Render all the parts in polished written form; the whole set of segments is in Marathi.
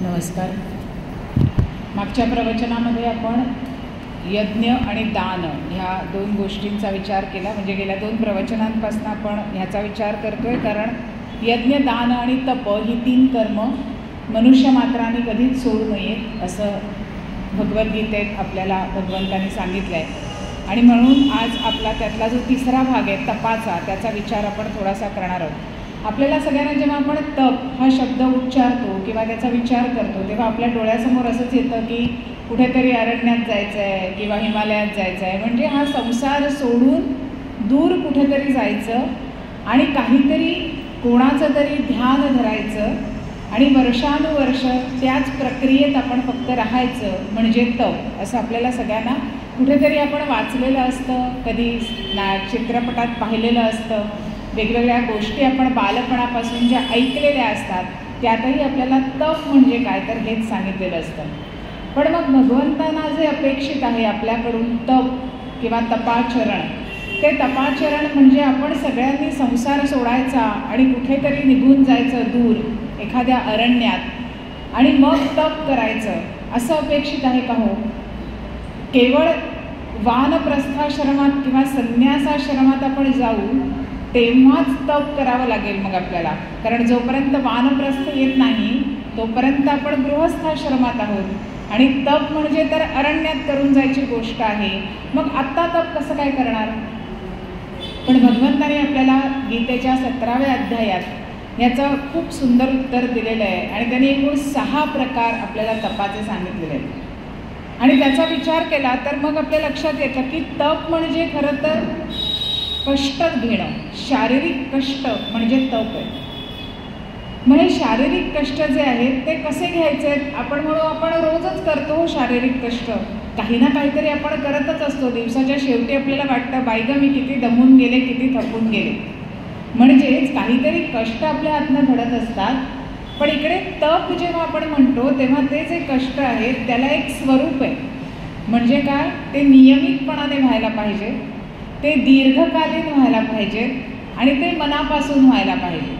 नमस्कार. मागच्या प्रवचनामध्ये आपण यज्ञ आणि दान ह्या दोन गोष्टींचा विचार केला. म्हणजे गेल्या दोन प्रवचनांपासून आपण ह्याचा विचार करतो आहे, कारण यज्ञ, दान आणि तप ही तीन कर्म मनुष्य मात्राने कधीच सोडू नयेत असं भगवद्गीतेत आपल्याला भगवंतांनी सांगितलं आहे. आणि म्हणून आज आपला त्यातला जो तिसरा भाग आहे तपाचा, त्याचा विचार आपण थोडासा करणार आहोत. आपल्याला सगळ्यांना जेव्हा आपण तप हा शब्द उच्चारतो किंवा त्याचा विचार करतो तेव्हा आपल्या डोळ्यासमोर असंच येतं की कुठेतरी अरण्यात जायचं आहे किंवा हिमालयात जायचं आहे. म्हणजे हा संसार सोडून दूर कुठेतरी जायचं आणि काहीतरी कोणाचं तरी ध्यान धरायचं आणि वर्षानुवर्ष त्याच प्रक्रियेत आपण फक्त राहायचं म्हणजे तप, असं आपल्याला सगळ्यांना कुठेतरी आपण वाचलेलं असतं, कधी चित्रपटात पाहिलेलं असतं. वेगवेगळ्या गोष्टी आपण बालपणापासून ज्या ऐकलेल्या असतात त्यातही आपल्याला तप म्हणजे काय तर हेच सांगितलेलं असतं. पण मग भगवंतांना जे अपेक्षित आहे आपल्याकडून तप किंवा तपाचरण, ते तपाचरण म्हणजे आपण सगळ्यांनी संसार सोडायचा आणि कुठेतरी निघून जायचं दूर एखाद्या अरण्यात आणि मग तप करायचं असं अपेक्षित आहे का? हो. केवळ वानप्रस्थाश्रमात किंवा संन्यासाश्रमात आपण जाऊ तेव्हाच तप करावं लागेल मग आपल्याला, कारण जोपर्यंत वानप्रस्थ येत नाही तोपर्यंत आपण गृहस्थाश्रमात आहोत आणि तप म्हणजे तर अरण्यात करून जायची गोष्ट आहे. मग आत्ता तप कसं काय करणार? पण भगवंताने आपल्याला गीतेच्या 17व्या अध्यायात याचं खूप सुंदर उत्तर दिलेलं आहे आणि त्यांनी एकूण 6 प्रकार आपल्याला तपाचे सांगितलेले आहेत. आणि त्याचा विचार केला तर मग आपल्या लक्षात येतं की तप म्हणजे खरं तर कष्ट घेणं, शारीरिक कष्ट म्हणजे तप आहे. मग हे शारीरिक कष्ट जे आहेत ते कसे घ्यायचे आहेत? आपण म्हणू आपण रोजच करतो शारीरिक कष्ट, काही ना काहीतरी आपण करतच असतो. दिवसाच्या शेवटी आपल्याला वाटतं बाई गं मी किती दमून गेले, किती थकून गेले. म्हणजेच काहीतरी कष्ट आपल्या हातनं घडत असतात. पण इकडे तप जेव्हा आपण म्हणतो तेव्हा ते जे कष्ट आहेत त्याला एक स्वरूप आहे. म्हणजे काय? ते नियमितपणाने व्हायला पाहिजे, ते दीर्घकालीन व्हायला पाहिजेत आणि ते मनापासून व्हायला पाहिजे.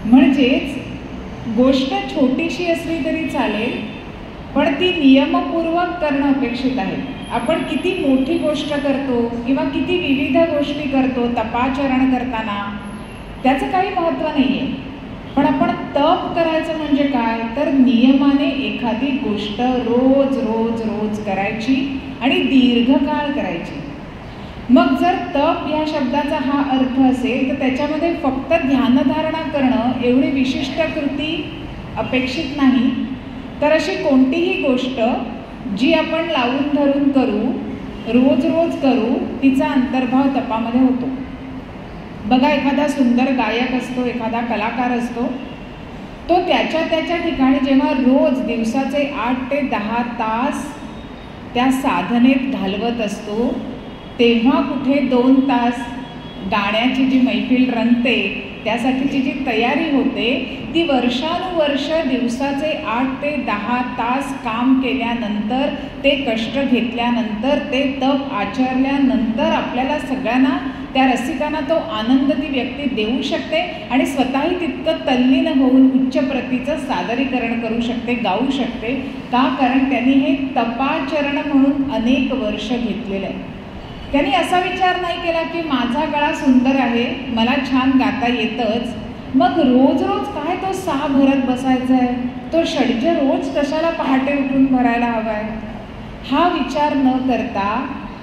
म्हणजेच गोष्ट छोटीशी असली तरी चालेल पण ती नियमपूर्वक करणं अपेक्षित आहे. आपण किती मोठी गोष्ट करतो किंवा किती विविध गोष्टी करतो तपाचरण करताना त्याचं काही महत्त्व नाही आहे. पण आपण तप करायचं म्हणजे काय तर नियमाने एखादी गोष्ट रोज रोज रोज करायची आणि दीर्घकाळ करायची. मग जर तप या शब्दाचा हा अर्थ असेल तर त्याच्यामध्ये फक्त ध्यानधारणा करणं एवढी विशिष्ट कृती अपेक्षित नाही, तर अशी कोणतीही गोष्ट जी आपण लावून धरून करू, रोज रोज करू, तिचा अंतर्भाव तपामध्ये होतो. बघा, एखादा सुंदर गायक असतो, एखादा कलाकार असतो, तो त्याच्या ठिकाणी जेव्हा रोज दिवसाचे 8 ते 10 तास त्या साधनेत घालवत असतो तेव्हा कुठे 2 तास गाण्याची जी मैफिल रंगते त्यासाठीची जी तयारी होते ती वर्षानुवर्ष दिवसाचे 8 ते 10 तास काम केल्यानंतर, ते कष्ट घेतल्यानंतर, ते तप आचरल्यानंतर आपल्याला सगळ्यांना, त्या रसिकांना तो आनंद ती व्यक्ती देऊ शकते आणि स्वतःही तितकं तल्लीन होऊन उच्च प्रतीचं सादरीकरण करू शकते, गाऊ शकते. का? कारण त्यांनी हे तपाचरण म्हणून अनेक वर्ष घेतलेलं आहे. त्यांनी असा विचार नाही केला की माझा गळा सुंदर आहे, मला छान गाता येतंच, मग रोज रोज काय तो 6 भरत बसायचा आहे, तो षड्ज रोज कशाला पहाटे उठून भरायला हवा आहे, हा विचार न करता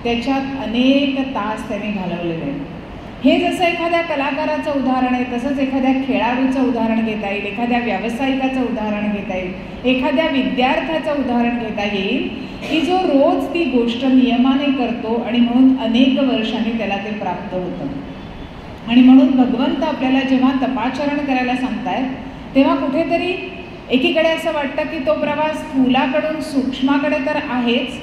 त्याच्यात अनेक तास त्याने घालवलेले आहे. हे जसं एखाद्या कलाकाराचं उदाहरण आहे तसंच एखाद्या खेळाडूचं उदाहरण घेता येईल, एखाद्या व्यावसायिकाचं उदाहरण घेता येईल, एखाद्या विद्यार्थ्याचं उदाहरण घेता येईल की जो रोज ती गोष्ट नियमाने करतो आणि म्हणून अनेक वर्षांनी त्याला ते प्राप्त होतं. आणि म्हणून भगवंत आपल्याला जेव्हा तपाचरण करायला सांगतायत तेव्हा कुठेतरी एकीकडे असं वाटतं की तो प्रवास स्थूलाकडून सूक्ष्माकडे तर आहेच,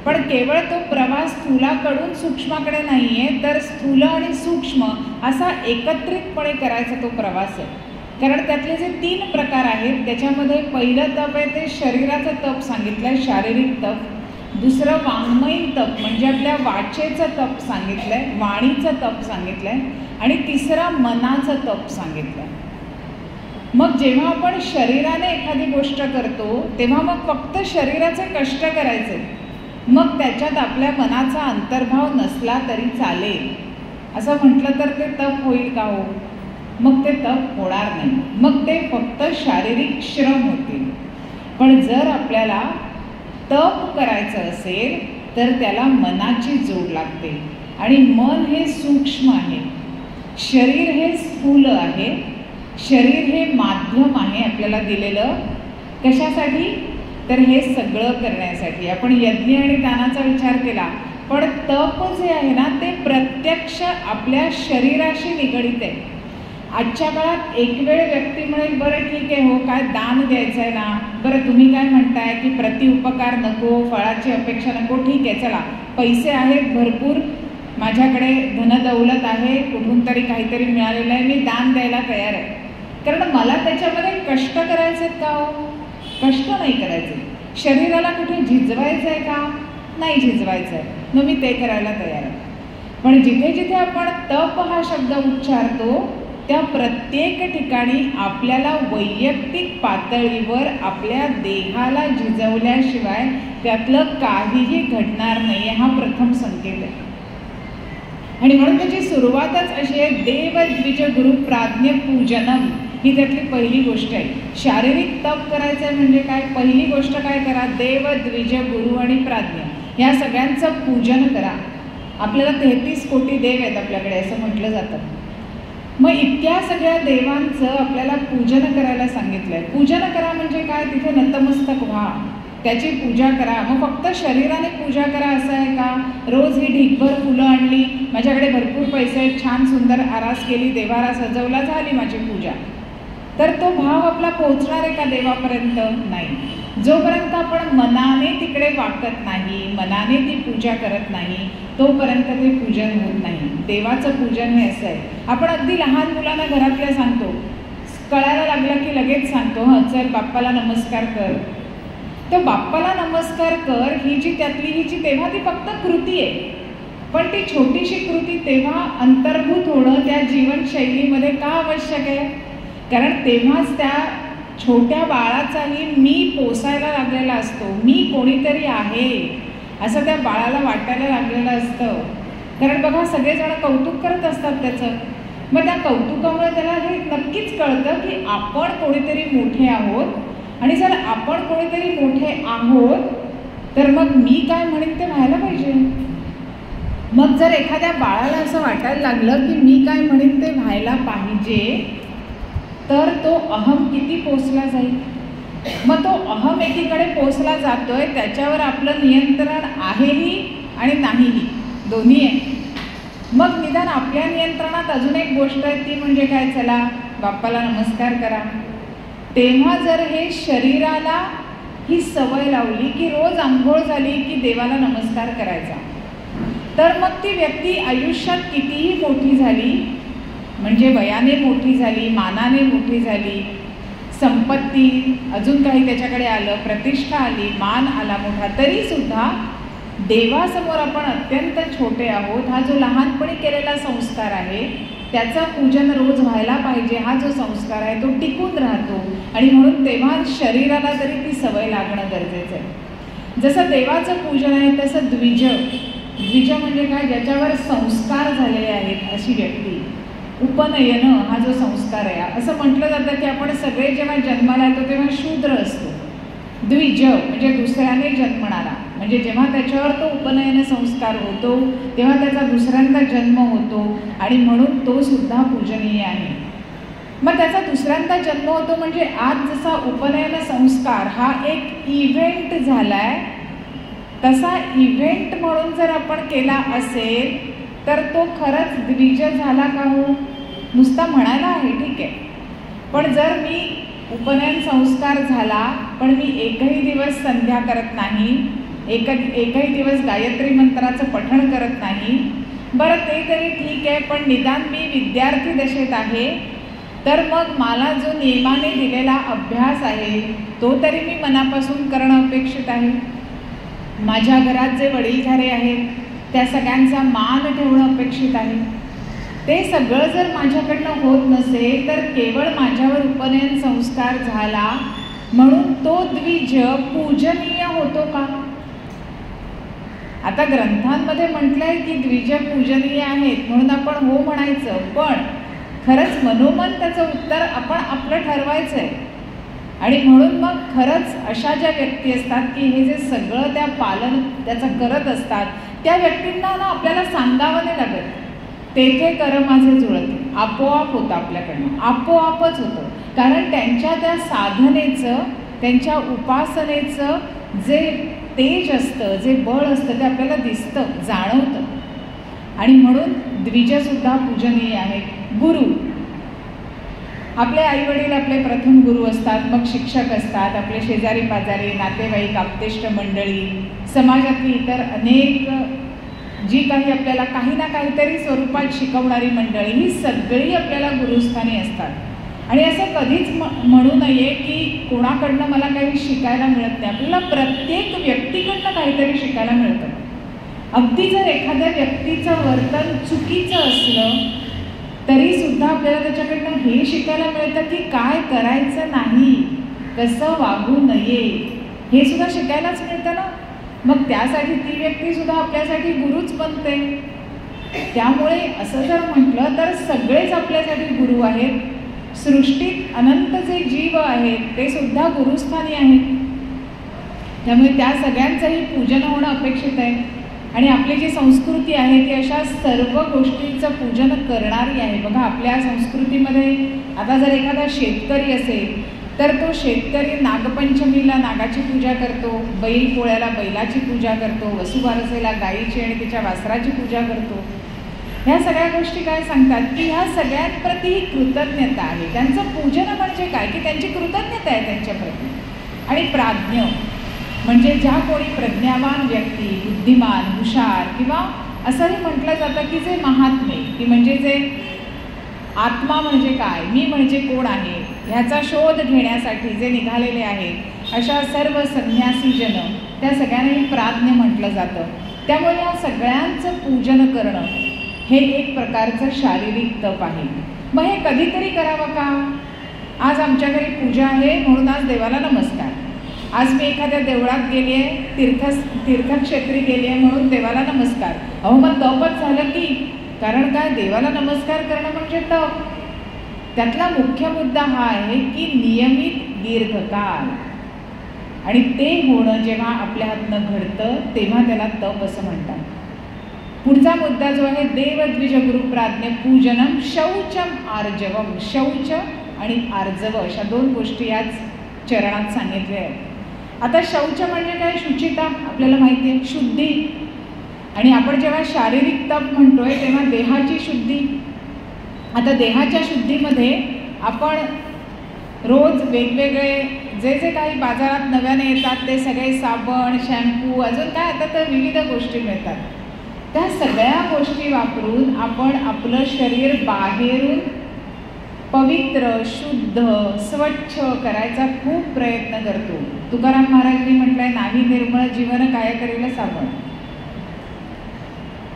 पण केवळ तो प्रवास स्थूलाकडून सूक्ष्माकडे नाही आहे, तर स्थूल आणि सूक्ष्म असा एकत्रितपणे करायचा तो प्रवास आहे. कारण त्यातले जे 3 प्रकार आहेत त्याच्यामध्ये पहिलं तप आहे ते शरीराचं तप सांगितलं आहे, शारीरिक तप. दुसरं वाङ्मयीन तप म्हणजे आपल्या वाचेचं तप सांगितलं आहे, वाणीचं तप सांगितलं आहे. आणि तिसरं मनाचं तप सांगितलं आहे. मग जेव्हा आपण शरीराने एखादी गोष्ट करतो तेव्हा मग फक्त शरीराचे कष्ट करायचे, मग त्याच्यात आपल्या मनाचा अंतर्भाव नसला तरी चालेल असं म्हटलं तर ते तप होईल का हो? मग ते तप होणार नाही, मग ते फक्त शारीरिक श्रम होतील. पण जर आपल्याला तप करायचं असेल तर त्याला मनाची जोड लागते. आणि मन हे सूक्ष्म आहे, शरीर हे स्थूल आहे. शरीर हे माध्यम आहे आपल्याला दिलेलं. कशासाठी? तर हे सगळं करण्यासाठी. आपण यज्ञ आणि दानाचा विचार केला, पण तप जे आहे ना ते प्रत्यक्ष आपल्या शरीराशी निगडित आहे. आजच्या काळात एक वेळ व्यक्ती म्हणेल, बरं ठीक आहे हो, काय दान द्यायचं आहे ना, बरं तुम्ही काय म्हणताय की प्रतिउपकार नको, फळाची अपेक्षा नको, ठीक आहे चला पैसे आहेत भरपूर, माझ्याकडे धनदौलत आहे, कुठून तरी काहीतरी मिळालेलं आहे, मी दान द्यायला तयार आहे. कारण मला त्याच्यामध्ये कष्ट करायचे आहेत का हो? कष्ट नाही करायचे. शरीराला कुठे झिजवायचं आहे का? नाही झिजवायचं आहे, मग मी ते करायला तयार आहे. पण जिथे जिथे आपण तप हा शब्द उच्चारतो त्या प्रत्येक ठिकाणी आपल्याला वैयक्तिक पातळीवर आपल्या देहाला झिजवल्याशिवाय त्यातलं काहीही घडणार नाही, हा प्रथम संकेत आहे. आणि म्हणून त्याची सुरुवातच अशी आहे, देव द्विज गुरु प्राज्ञ पूजनम, ही त्यातली पहिली गोष्ट आहे. शारीरिक तप करायचं आहे म्हणजे काय? पहिली गोष्ट काय करा? देव द्विज गुरु आणि प्राज्ञ या सगळ्यांचं पूजन करा. आपल्याला 33 कोटी देव आहेत आपल्याकडे असं म्हटलं जातं. मग इतक्या सगळ्या देवांचं आपल्याला पूजन करायला सांगितलंय. पूजन करा म्हणजे काय? तिथे नतमस्तक व्हा, त्याची पूजा करा. मग फक्त शरीराने पूजा करा असं आहे का? रोज ही ढीकभर फुलं आणली, माझ्याकडे भरपूर पैसे आहेत, छान सुंदर आरास केली, देवारा सजवला, झाली माझी पूजा, तर तो भाव आपला पोहोचणार आहे का देवापर्यंत? नाही. जोपर्यंत आपण मनाने तिकडे वाकत नाही, मनाने ती पूजा करत नाही, तोपर्यंत ते पूजन होत नाही. देवाचं पूजन हे असं आहे, आपण अगदी लहान मुलांना घरातल्या सांगतो, कळायला लागलं की लगेच सांगतो, हं चल बाप्पाला नमस्कार कर. तो बाप्पाला नमस्कार कर ही जी त्यातली ही जी तेव्हा ती फक्त कृती आहे, पण ती छोटीशी कृती तेव्हा अंतर्भूत होणं त्या जीवनशैलीमध्ये का आवश्यक आहे? कारण तेव्हाच त्या छोट्या बाळाचाही मी पोसायला लागलेला असतो, मी कोणीतरी आहे असं त्या बाळाला वाटायला लागलेलं असतं. कारण बघा सगळेजण कौतुक करत असतात त्याचं, मग त्या कौतुकामुळे त्याला हे नक्कीच कळतं की आपण कोणीतरी मोठे आहोत, आणि जर आपण कोणीतरी मोठे आहोत तर मग मी काय म्हणेन ते व्हायला पाहिजे. मग जर एखाद्या बाळाला असं वाटायला लागलं की मी काय म्हणेन ते व्हायला पाहिजे, तर तो अहम किती पोचला जाईल. मग तो अहम एकीकडे पोचला जातोय, त्याच्यावर आपलं नियंत्रण आहेही आणि नाहीही, दोन्ही आहे. मग निदान आपल्या नियंत्रणात अजून एक गोष्ट आहे, ती म्हणजे काय? चला बाप्पाला नमस्कार करा. तेव्हा जर हे शरीराला ही सवय लावली की रोज आंघोळ झाली की देवाला नमस्कार करायचा, तर मग ती व्यक्ती आयुष्यात कितीही मोठी झाली, म्हणजे वयाने मोठी झाली, मानाने मोठी झाली, संपत्ती अजून काही त्याच्याकडे आलं, प्रतिष्ठा आली, मान आला मोठा, तरीसुद्धा देवासमोर आपण अत्यंत छोटे आहोत. हा जो लहानपणी केलेला संस्कार आहे त्याचं पूजन रोज व्हायला पाहिजे, हा जो संस्कार आहे तो टिकून राहतो. आणि म्हणून तेव्हा शरीराला तरी ती सवय लागणं गरजेचं आहे. जसं देवाचं पूजन आहे तसं द्विज म्हणजे काय? ज्याच्यावर संस्कार झालेले आहेत अशी व्यक्ती. उपनयन हा जो संस्कार आहे, असं म्हटलं जातं की आपण सगळे जेव्हा जन्माला येतो तेव्हा शूद्र असतो. द्विज म्हणजे दुसऱ्याने जन्मणारा, म्हणजे जेव्हा त्याच्यावर तो उपनयन संस्कार होतो तेव्हा त्याचा दुसऱ्यांदा जन्म होतो, आणि म्हणून तो सुद्धा पूजनीय आहे. मग त्याचा दुसऱ्यांदा जन्म होतो म्हणजे आज जसा उपनयन संस्कार हा एक इव्हेंट झालाय, तसा इव्हेंट म्हणून जर आपण केला असेल तर तो खरंच द्विज झाला का हो? नुसता म्हणायला आहे ठीक आहे, पण जर मी उपनयन संस्कार झाला पण मी एकही दिवस संध्या करत नाही, एकही दिवस गायत्री मंत्राचं पठण करत नाही, बरं ते तरी ठीक आहे, पण निदान मी विद्यार्थी दशेत आहे, तर मग मला जो नियमाने दिलेला अभ्यास आहे तो तरी मी मनापासून करणं अपेक्षित आहे. माझ्या घरात जे वडीलधारे आहेत त्या सगळ्यांचा मान ठेवणं अपेक्षित आहे. ते सगळं जर माझ्याकडनं होत नसेल तर केवळ माझ्यावर उपनयन संस्कार झाला म्हणून तो द्विज पूजनीय होतो का? आता ग्रंथांमध्ये म्हटलंय की द्विज पूजनीय आहेत म्हणून आपण हो म्हणायचं, पण खरंच मनोमन त्याचं उत्तर आपण आपलं ठरवायचंय. आणि म्हणून मग खरंच अशा ज्या व्यक्ती असतात की हे जे सगळं त्या पालन त्याचं करत असतात, त्या व्यक्तींना ना आपल्याला सांगावं नाही लागत, तेथे कर माझे जुळते, आपोआप होतं आपल्याकडनं, आपोआपच होतं. कारण त्यांच्या त्या साधनेचं, त्यांच्या उपासनेचं जे तेज असतं, जे बळ असतं ते आपल्याला दिसतं, जाणवतं. आणि म्हणून द्विजसुद्धा पूजनीय आहेत. गुरु, आपले आईवडील आपले प्रथम गुरु असतात, मग शिक्षक असतात, आपले शेजारी पाजारी, नातेवाईक, आप्तेष्ट मंडळी, समाजातली इतर अनेक जी काही आपल्याला काही ना काहीतरी स्वरूपात शिकवणारी मंडळी, ही सगळी आपल्याला गुरुस्थानी असतात. आणि असं कधीच म्हणू नये की कोणाकडनं मला काही शिकायला मिळत नाही. आपल्याला प्रत्येक व्यक्तीकडनं काहीतरी शिकायला मिळतं. अगदी जर एखाद्या व्यक्तीचं वर्तन चुकीचं असलं तरी सुद्धा आपल्याला त्याच्याकडनं हे शिकायला मिळतं की काय करायचं नाही, कसं वागू नये, हे सुद्धा शिकायलाच मिळतं ना. मग त्यासाठी ती व्यक्तीसुद्धा आपल्यासाठी गुरुच बनते. त्यामुळे असं जर म्हटलं तर सगळेच आपल्यासाठी गुरु आहेत. सृष्टीत अनंत जे जीव आहेत ते सुद्धा गुरुस्थानी आहेत. त्यामुळे त्या सगळ्यांचंही पूजन होणं अपेक्षित आहे. आणि आपली जी संस्कृती आहे ती अशा सर्व गोष्टींचं पूजन करणारी आहे. बघा, आपल्या संस्कृतीमध्ये आता जर एखादा शेतकरी असेल तर तो शेतकरी नागपंचमीला नागाची पूजा करतो, बैल पोळ्याला बैलाची पूजा करतो, वसुबारसेला गायीची आणि तिच्या वासराची पूजा करतो. ह्या सगळ्या गोष्टी काय सांगतात की ह्या सगळ्यांप्रती ही कृतज्ञता आहे. त्यांचं पूजन म्हणजे काय की त्यांची कृतज्ञता आहे त्यांच्याप्रती. आणि प्राज्ञ म्हणजे ज्या कोणी प्रज्ञावान व्यक्ती, बुद्धिमान, हुशार, किंवा असंही म्हटलं जातं की जे महात्मे, की म्हणजे जे आत्मा म्हणजे काय, मी म्हणजे कोण आहे ह्याचा शोध घेण्यासाठी जे निघालेले आहेत, अशा सर्व संन्यासी जन, त्या सगळ्यांनाही प्राज्ञ म्हटलं जातं. त्यामुळे या सगळ्यांचं पूजन करणं हे एक प्रकारचं शारीरिक तप आहे. मग हे कधीतरी करावं का? आज आमच्या घरी पूजा आहे म्हणून आज देवाला नमस्कार, आज मी एखाद्या देवळात गेली आहे, तीर्थक्षेत्री गेली आहे म्हणून देवाला नमस्कार. अहो, मग तपच झालं की. कारण काय, देवाला नमस्कार करणं म्हणजे तप. त्यातला मुख्य मुद्दा हा आहे की नियमित दीर्घकाळ, आणि ते होणं जेव्हा आपल्या हातनं घडतं तेव्हा त्याला तप असं म्हणतात. पुढचा मुद्दा जो आहे, देवद्विज गुरुप्राज्ञ पूजनम शौचम आर्जवम. शौच आणि आर्जव अशा दोन गोष्टी याच चरणात सांगितल्या आहेत. आता शौच म्हणजे काय? शुचिता, आपल्याला माहिती आहे, शुद्धी. आणि आपण जेव्हा शारीरिक तप म्हणतोय तेव्हा देहाची शुद्धी. आता देहाच्या शुद्धीमध्ये आपण रोज वेगवेगळे जे काही बाजारात नव्याने येतात ते सगळे साबण, शॅम्पू, अजून काय आता तर विविध गोष्टी मिळतात, त्या सगळ्या गोष्टी वापरून आपण आपलं शरीर बाहेरून पवित्र, शुद्ध, स्वच्छ करायचा खूप प्रयत्न करतो. तुकाराम महाराजांनी म्हटलंय, नाही निर्मळ जीवन काय करेल साबण.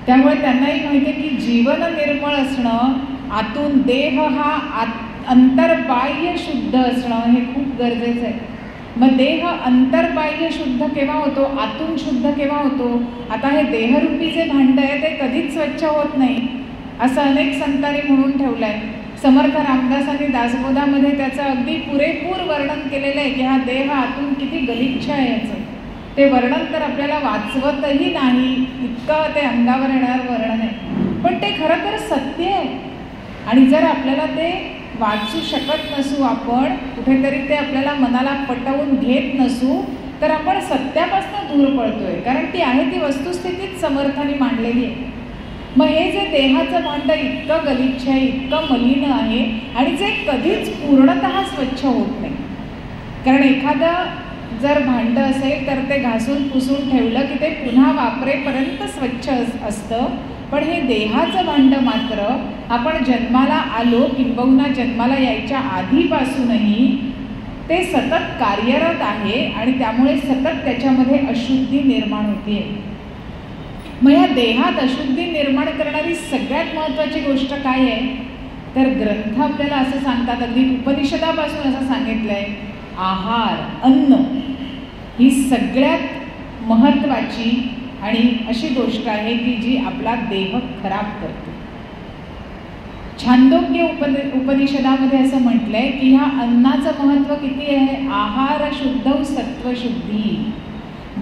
त्यामुळे त्यांनाही माहिती आहे की जीवन निर्मळ असणं, आतून देह हा अंतर्बाह्य शुद्ध असणं हे खूप गरजेचं आहे. मग देह अंतर्बाह्य शुद्ध केव्हा होतो, आतून शुद्ध केव्हा होतो? आता हे देहरूपी जे भांड आहे ते कधीच स्वच्छ होत नाही असं अनेक संतांनी म्हणून ठेवलं आहे. समर्थ रामदासांनी दासबोधामध्ये त्याचं अगदी पुरेपूर वर्णन केलेलं आहे की हा देह आतून किती गलिच्छ आहे याचं. ते वर्णन तर आपल्याला वाचवतही नाही, इतकं ते अंगावर येणारं वर्णन आहे, पण ते खरं तर सत्य आहे. आणि जर आपल्याला ते वाचू शकत नसू, आपण कुठेतरी ते आपल्याला मनाला पटवून घेत नसू, तर आपण सत्यापासून दूर पळतोय. कारण ती आहे ती वस्तुस्थितीच समर्थाने मांडलेली आहे. मग हे जे देहाचं भांड इतकं गलिच्छ आहे, इतकं मलिन आहे, आणि जे कधीच पूर्णतः स्वच्छ होत नाही. कारण एखादं जर भांड असेल तर ते घासून पुसून ठेवलं की ते पुन्हा वापरेपर्यंत स्वच्छ असतं. पण हे देहाचं भांड मात्र आपण जन्माला आलो किंबहुना जन्माला यायच्या आधीपासूनही ते सतत कार्यरत आहे, आणि त्यामुळे सतत त्याच्यामध्ये अशुद्धी निर्माण होते. मग या देहात अशुद्धी निर्माण करणारी सगळ्यात महत्त्वाची गोष्ट काय आहे तर ग्रंथ आपल्याला असं सांगतात, अगदी उपनिषदापासून असं सांगितलंय, आहार, अन्न ही सगळ्यात महत्त्वाची आणि अशी गोष्ट आहे की जी आपला देह खराब करते. छांदोग्य उपनिषदामध्ये असं म्हटलंय की ह्या अन्नाचं महत्त्व किती आहे. आहार शुद्ध सत्वशुद्धी.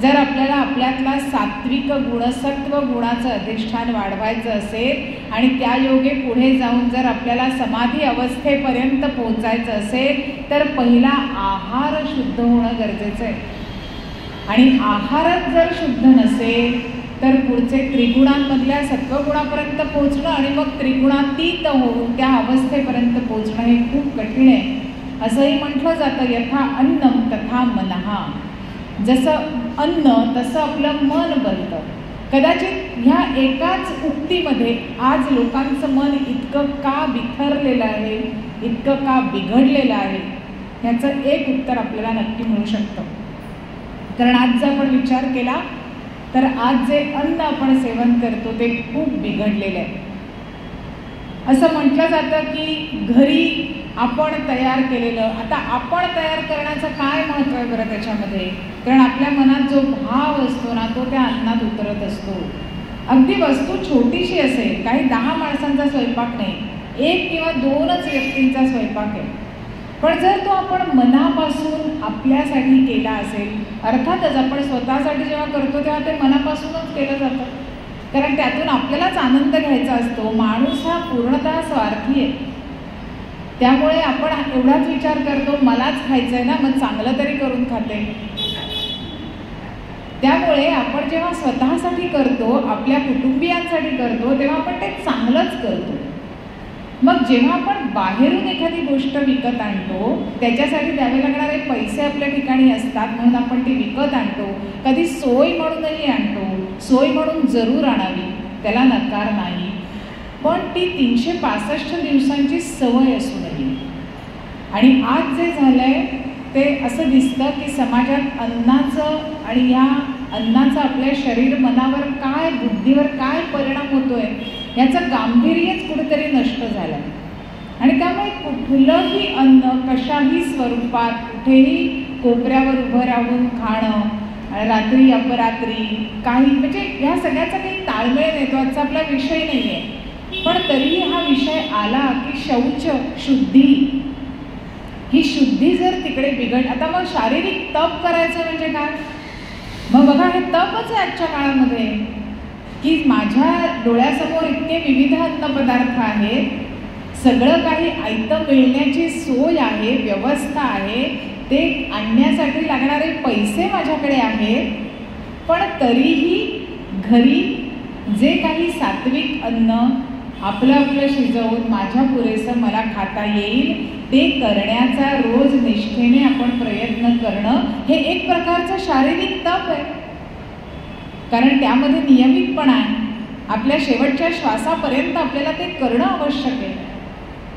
जर आपल्याला आपल्यातला सात्विक गुण, सत्व गुणाचं अधिष्ठान वाढवायचं असेल आणि त्या योगे पुढे जाऊन जर आपल्याला समाधी अवस्थेपर्यंत पोहोचायचं असेल तर पहिला आहार शुद्ध होणं गरजेचं आहे. आणि आहारच जर शुद्ध नसेल तर पुढचे त्रिगुणांमधल्या सत्वगुणापर्यंत पोहोचणं आणि मग त्रिगुणातीत होऊन त्या अवस्थेपर्यंत पोहोचणं हे खूप कठीण आहे. असंही म्हटलं जातं, यथा अन्नम तथा मनः. जसं अन्न तसं आपलं मन बनतं. कदाचित ह्या एकाच उक्तीमध्ये आज लोकांचं मन इतकं का बिथरलेलं आहे, इतकं का बिघडलेलं आहे, ह्याचं एक उत्तर आपल्याला नक्की मिळू शकतं. कारण आज जर आपण विचार केला तर आज जे अन्न आपण सेवन करतो ते खूप बिघडलेलं आहे. असं म्हटलं जातं की घरी आपण तयार केलेलं, आता आपण तयार करण्याचं काय महत्त्व आहे बरं त्याच्यामध्ये. कारण आपल्या मनात जो भाव असतो ना तो त्या अन्नात उतरत असतो. अगदी वस्तू छोटीशी असेल, काही 10 माणसांचा स्वयंपाक नाही, 1 किंवा 2च व्यक्तींचा स्वयंपाक आहे, पण जर तो आपण मनापासून आपल्यासाठी केला असेल, अर्थातच आपण स्वतःसाठी जेव्हा करतो तेव्हा ते मनापासूनच केलं जातं, कारण त्यातून आपल्यालाच आनंद घ्यायचा असतो. माणूस हा पूर्णतः स्वार्थी आहे. त्यामुळे आपण एवढाच विचार करतो, मलाच खायचं आहे ना, मग चांगलं तरी करून खाते. त्यामुळे आपण जेव्हा स्वतःसाठी करतो, आपल्या कुटुंबियांसाठी करतो, तेव्हा आपण ते चांगलंच करतो. मग जेव्हा आपण बाहेरून एखादी गोष्ट विकत आणतो, त्याच्यासाठी द्यावे लागणारे पैसे आपल्या ठिकाणी असतात म्हणून आपण ती विकत आणतो. कधी सोय म्हणूनही आणतो, सोय म्हणून जरूर आणावी, त्याला नकार नाही, पण ती 365 दिवसांची सवय असू नये. आणि आज जे झालंय ते असं दिसतं की समाजात अन्नाचं आणि ह्या अन्नाचा आपल्या शरीर मनावर काय, बुद्धीवर काय परिणाम होतोय याचं गांभीर्यच कुठेतरी नष्ट झालं आहे. आणि त्यामुळे कुठलंही अन्न कशाही स्वरूपात कुठेही कोपऱ्यावर उभं राहून खाणं, रात्री अपरात्री काही, म्हणजे ह्या सगळ्याचा काही ताळमेळ नाही. तो आजचा आपला विषय नाही आहे, पण तरीही हा विषय आला की शौच, शुद्धी, ही शुद्धी जर तिकडे बिघड, आता मग शारीरिक तप करायचं म्हणजे काय. मग बघा, हे तपच आहे आजच्या काळामध्ये की माझ्या डोळ्यासमोर इतके विविध अन्नपदार्थ आहेत, सगळं काही आयतं मिळण्याची सोय आहे, व्यवस्था आहे, ते आणण्यासाठी लागणारे पैसे माझ्याकडे आहेत, पण तरीही घरी जे काही सात्विक अन्न आपलं आपलं शिजवून माझ्या पुरेसं मला खाता येईल ते करण्याचा रोज निष्ठेने आपण प्रयत्न करणं हे एक प्रकारचं शारीरिक तप आहे. कारण त्यामध्ये नियमितपणा आहे. आपल्या शेवटच्या श्वासापर्यंत आपल्याला ते करणं आवश्यक आहे.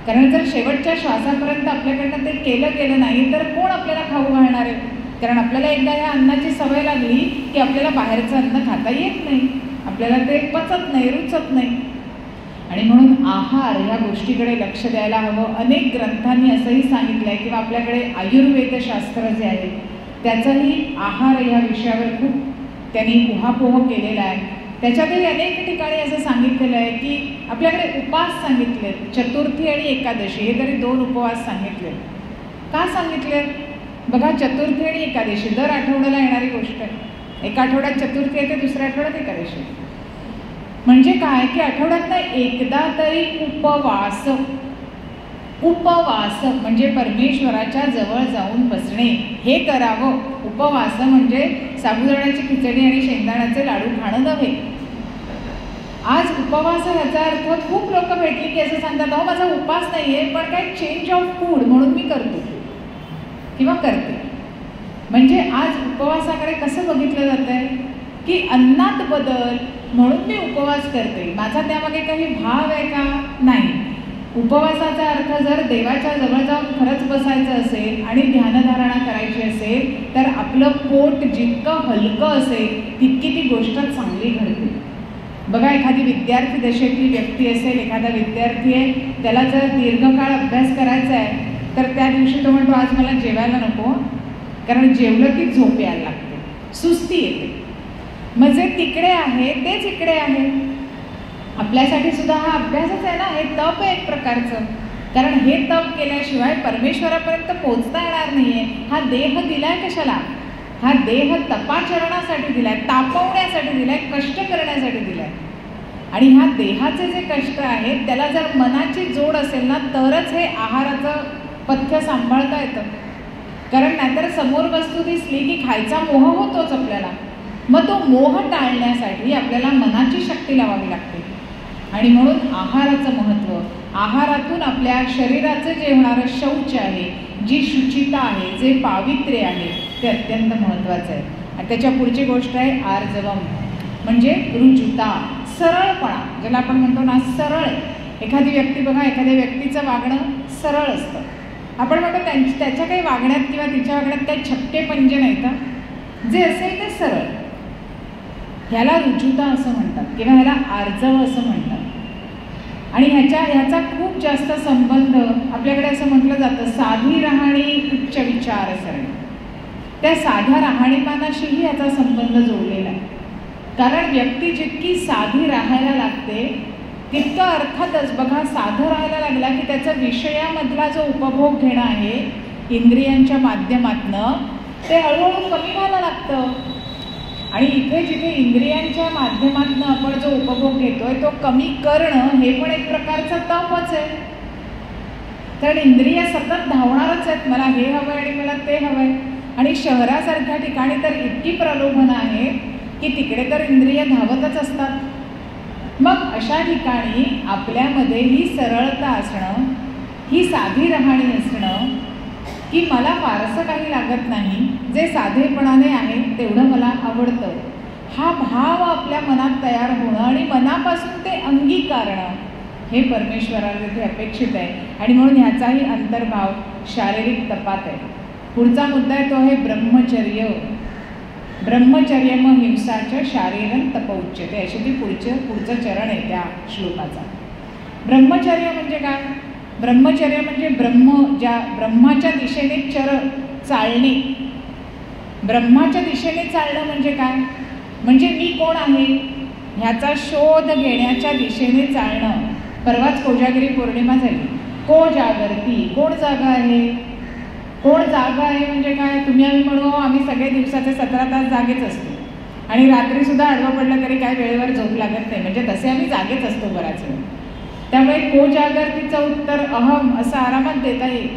कारण जर शेवटच्या श्वासापर्यंत आपल्याकडनं ते केलं नाही तर कोण आपल्याला खाऊ घालणार आहे. कारण आपल्याला एकदा ह्या अन्नाची सवय लागली की आपल्याला बाहेरचं अन्न खाता येत नाही, आपल्याला ते पचत नाही, रुचत नाही. आणि म्हणून आहार या गोष्टीकडे लक्ष द्यायला हवं. अनेक ग्रंथांनी असंही सांगितलं आहे किंवा आपल्याकडे आयुर्वेदशास्त्र जे आहे त्याचंही आहार या विषयावर खूप त्यांनी उहापोह केलेला आहे. त्याच्यातही अनेक ठिकाणी असं सांगितलेलं आहे की आपल्याकडे उपास सांगितले, चतुर्थी आणि एकादशी हे तरी 2 उपवास सांगितले. का सांगितले बघा, चतुर्थी आणि एकादशी दर आठवड्याला येणारी गोष्ट आहे. एका आठवड्यात चतुर्थी येते, दुसऱ्या आठवड्यात एकादशी. म्हणजे काय की आठवड्यातनं एकदा तरी उपवास, उपवास म्हणजे परमेश्वराच्या जवळ जाऊन बसणे हे करावं. उपवास म्हणजे साबुदाण्याची खिचडी आणि शेंगदाण्याचे लाडू खाणं नव्हे. आज उपवास याचा अर्थ खूप लोक भेटली की असं सांगतात, अहो माझा उपास नाही आहे पण काय चेंज ऑफ फूड म्हणून मी करतो किंवा करते. म्हणजे आज उपवासाकडे कसं बघितलं जात आहे की अन्नात बदल म्हणून मी उपवास करते. माझा त्यामागे काही भाव आहे का? नाही. उपवासाचा अर्थ जर देवाच्या जवळ जाऊन खरंच बसायचं असेल आणि ध्यानधारणा करायची असेल तर आपलं पोट जितकं हलकं असेल तितकी ती गोष्ट चांगली घडते. बघा, एखादी विद्यार्थी दशेतली व्यक्ती असेल, एखादा विद्यार्थी आहे, त्याला जर दीर्घकाळ अभ्यास करायचा आहे तर त्या दिवशी तो म्हणतो आज मला जेवायला नको, कारण जेवलं की झोप यायला लागते, सुस्ती येते. मग जे तिकडे आहे तेच इकडे आहे. आपल्यासाठी सुद्धा हा अभ्यासच आहे ना, हे तप आहे एक प्रकारचं. कारण हे तप केल्याशिवाय परमेश्वरापर्यंत पोहोचता येणार नाही आहे. हा देह दिलाय कशाला? हा देह तपाचरणासाठी दिलाय, तापवण्यासाठी दिलाय, कष्ट करण्यासाठी दिलाय. आणि ह्या देहाचे जे कष्ट आहेत त्याला जर मनाची जोड असेल ना तरच हे आहाराचं पथ्य सांभाळता येतं. कारण नाहीतर समोर वस्तू दिसली की खायचा मोह होतोच आपल्याला. मग तो मोह टाळण्यासाठी आपल्याला मनाची शक्ती लावावी लागते. आणि म्हणून आहाराचं महत्त्व, आहारातून आपल्या शरीराचं जे होणारं शौच आहे, जी शुचिता आहे, जे पावित्र्य आहे, ते अत्यंत महत्त्वाचं आहे. आणि त्याच्या पुढची गोष्ट आहे आर्जवम, म्हणजे रुजुता, सरळपणा, ज्याला आपण म्हणतो ना सरळ. एखादी व्यक्ती बघा, एखाद्या व्यक्तीचं वागणं सरळ असतं. आपण म्हणतो त्याच्या काही वागण्यात किंवा तिच्या वागण्यात काही छक्के पंजे नाहीत, जे असेल ते सरळ. ह्याला रुजुता असं म्हणतात किंवा ह्याला आर्जव असं म्हणतात. आणि ह्याचा खूप जास्त संबंध आपल्याकडे असं म्हटलं जातं साधी राहणी उच्च विचारसरणी. त्या साध्या राहणीमानाशीही ह्याचा संबंध जोडलेला आहे. कारण व्यक्ती जितकी साधी राहायला लागते तितकं अर्थातच बघा, साधं राहायला लागला की त्याचा विषयामधला जो उपभोग घेणं आहे इंद्रियांच्या माध्यमातनं ते हळूहळू कमी व्हायला लागतं. आणि इथे जिथे इंद्रियांच्या माध्यमातनं आपण जो उपभोग घेतोय तो कमी करणं हे पण एक प्रकारचा तपच आहे. कारण इंद्रिय सतत धावणारच आहेत, मला हे हवंय आणि मला ते हवंय. आणि शहरासारख्या ठिकाणी तर इतकी प्रलोभनं आहेत की तिकडे तर इंद्रिय धावतच असतात. मग अशा ठिकाणी आपल्यामध्ये ही सरळता असणं, ही साधी राहणी असणं, की मला फारसं काही लागत नाही, जे साधेपणाने आहे तेवढं मला आवडतं, हा भाव आपल्या मनात तयार होणं आणि मनापासून ते अंगीकारणं हे परमेश्वराला तिथे अपेक्षित आहे. आणि म्हणून ह्याचाही अंतर्भाव शारीरिक तपात आहे. पुढचा मुद्दा आहे तो आहे ब्रह्मचर्य. ब्रह्मचर्य मग हिंसाच्या शारीरं तप उच्यते, अशी ती पुढचं चरण आहे त्या श्लोकाचा. ब्रह्मचर्य म्हणजे काय? ब्रह्मचर्य म्हणजे ब्रह्माच्या दिशेने चालणे. ब्रह्माच्या दिशेने चालणं म्हणजे काय? म्हणजे मी कोण आहे ह्याचा शोध घेण्याच्या दिशेने चालणं. परवाच कोजागिरी पौर्णिमा झाली. को जागरती, कोण जागा आहे? कोण जागा आहे म्हणजे काय? तुम्ही आम्ही म्हणू आम्ही सगळे दिवसाचे 17 तास जागेच असतो आणि रात्रीसुद्धा आडवं पडलं तरी काय वेळेवर झोप लागत नाही, म्हणजे तसे आम्ही जागेच असतो बराच वेळ. त्यामुळे को जागरतीचं उत्तर अहम असं आरामात देता येईल.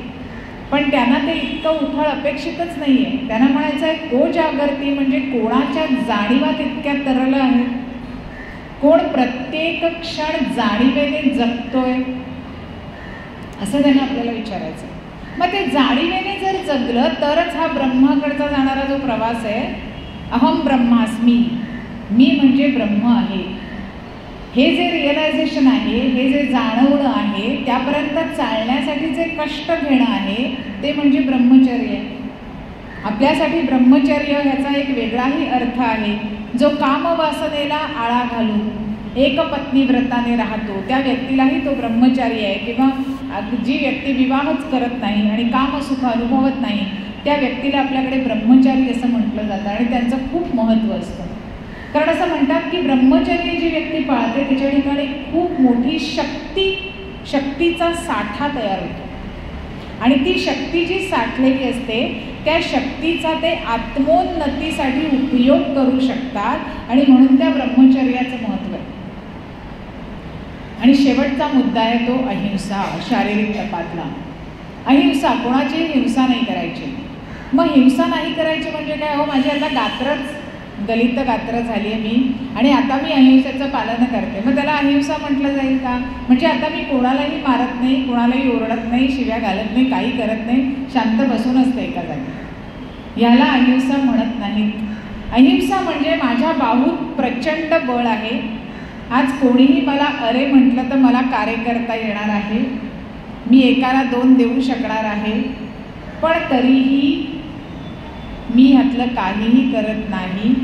पण त्यांना ते इतकं उथळ अपेक्षितच नाही आहे. त्यांना म्हणायचं आहे को जागरती म्हणजे कोणाच्या जाणीवात इतक्या तरलं आहे, कोण प्रत्येक क्षण जाणीवेने जगतोय, असं त्यांना आपल्याला विचारायचं. मग ते जाणीवेने जर जगलं तरच हा ब्रह्माकडचा जाणारा जो प्रवास आहे, अहम ब्रह्मास्मी, मी म्हणजे ब्रह्म आहे, हे जे रिअलायझेशन आहे, हे जे जाणवणं आहे, त्यापर्यंत चालण्यासाठी जे कष्ट घेणं आहे ते म्हणजे ब्रह्मचर्य. आपल्यासाठी ब्रह्मचर्य ह्याचा एक वेगळाही अर्थ आहे. जो कामवासनेला आळा घालून एकपत्नी व्रताने राहतो त्या व्यक्तीलाही तो ब्रह्मचारी आहे. किंवा जी व्यक्ती विवाहच करत नाही आणि कामसुख अनुभवत नाही त्या व्यक्तीला आपल्याकडे ब्रह्मचारी असं म्हटलं जातं आणि त्यांचं खूप महत्त्व असतं. कारण असं म्हणतात की ब्रह्मचर्य जी व्यक्ती पाळते त्याच्या ठिकाणी खूप मोठी शक्तीचा साठा तयार होतो आणि ती शक्ती जी साठलेली असते त्या शक्तीचा ते आत्मोन्नतीसाठी उपयोग करू शकतात आणि म्हणून त्या ब्रह्मचर्याचं महत्त्व आहे. आणि शेवटचा मुद्दा आहे तो अहिंसा, शारीरिक तपातला. अहिंसा, कोणाची हिंसा नाही करायची. मग हिंसा नाही करायची म्हणजे काय? हो माझी आता दलित गात्र झाली आहे मी आणि आता मी अहिंसेचं पालन करते, मग त्याला अहिंसा म्हटलं जाईल का? म्हणजे आता मी कोणालाही मारत नाही, कोणालाही ओरडत नाही, शिव्या घालत नाही, काही करत नाही, शांत बसून असते एका जागी, याला अहिंसा म्हणत नाहीत. अहिंसा म्हणजे माझ्या बाहूत प्रचंड बळ आहे, आज कोणीही मला अरे म्हटलं तर मला कार्य करता येणार आहे, मी एकाला 2 देऊ शकणार आहे, पण तरीही मी ह्यातलं काहीही करत नाही,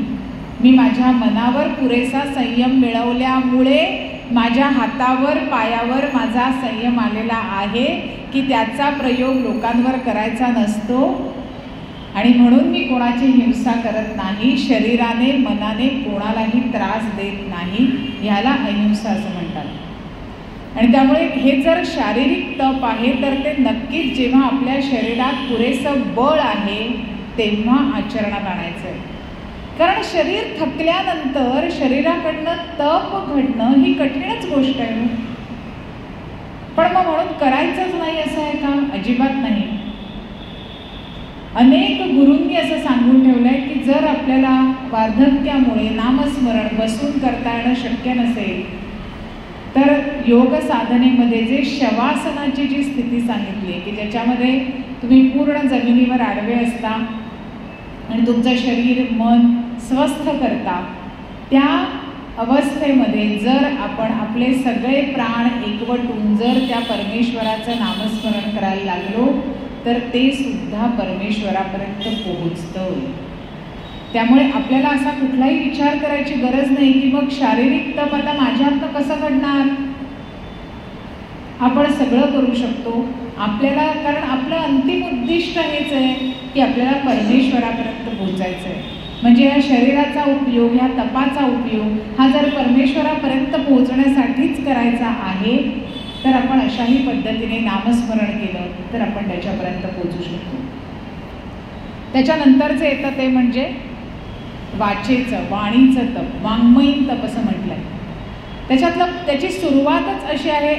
मी माझ्या मनावर पुरेसा संयम मिळवल्यामुळे माझ्या हातावर पायावर माझा संयम आलेला आहे की त्याचा प्रयोग लोकांवर करायचा नसतो आणि म्हणून मी कोणाची हिंसा करत नाही, शरीराने मनाने कोणालाही त्रास देत नाही. ह्याला अहिंसा असं म्हणतात. आणि त्यामुळे हे जर शारीरिक तप आहे तर ते नक्कीच जेव्हा आपल्या शरीरात पुरेसं बळ आहे तेव्हा आचरणात आणायचं आहे. कारण शरीर थकल्यानंतर शरीराकडनं तप घडणं ही कठीणच गोष्ट आहे. पण मग म्हणून करायचंच नाही असं आहे का? अजिबात नाही. अनेक गुरूंनी असं सांगून ठेवलं आहे की जर आपल्याला वार्धक्यामुळे नामस्मरण बसून करता येणं शक्य नसेल तर योग साधनेमध्ये जे शवासनाची जी स्थिती सांगितली आहे की ज्याच्यामध्ये तुम्ही पूर्ण जमिनीवर आडवे असता आणि तुमचं शरीर मन स्वस्थ करता, त्या अवस्थेमध्ये जर आपण आपले सगळे प्राण एकवटून जर त्या परमेश्वराचं नामस्मरण करायला लागलो तर ते सुद्धा परमेश्वरापर्यंत पोहोचतं. त्यामुळे आपल्याला असा कुठलाही विचार करायची गरज नाही की मग शारीरिक तप आता माझ्यातनं कसं घडणार. आपण सगळं करू शकतो आपल्याला, कारण आपलं अंतिम उद्दिष्ट हेच आहे की आपल्याला परमेश्वरापर्यंत पोहोचायचं आहे. म्हणजे या शरीराचा उपयोग, या तपाचा उपयोग हा जर परमेश्वरापर्यंत पोहोचण्यासाठीच करायचा आहे तर आपण अशाही पद्धतीने नामस्मरण केलं तर आपण त्याच्यापर्यंत पोहोचू शकतो. त्याच्यानंतरचं येतं ते म्हणजे वाचेचं, वाणीचं तप, वाङ्मयीन तप असं म्हटलंय. त्याची सुरुवातच अशी आहे,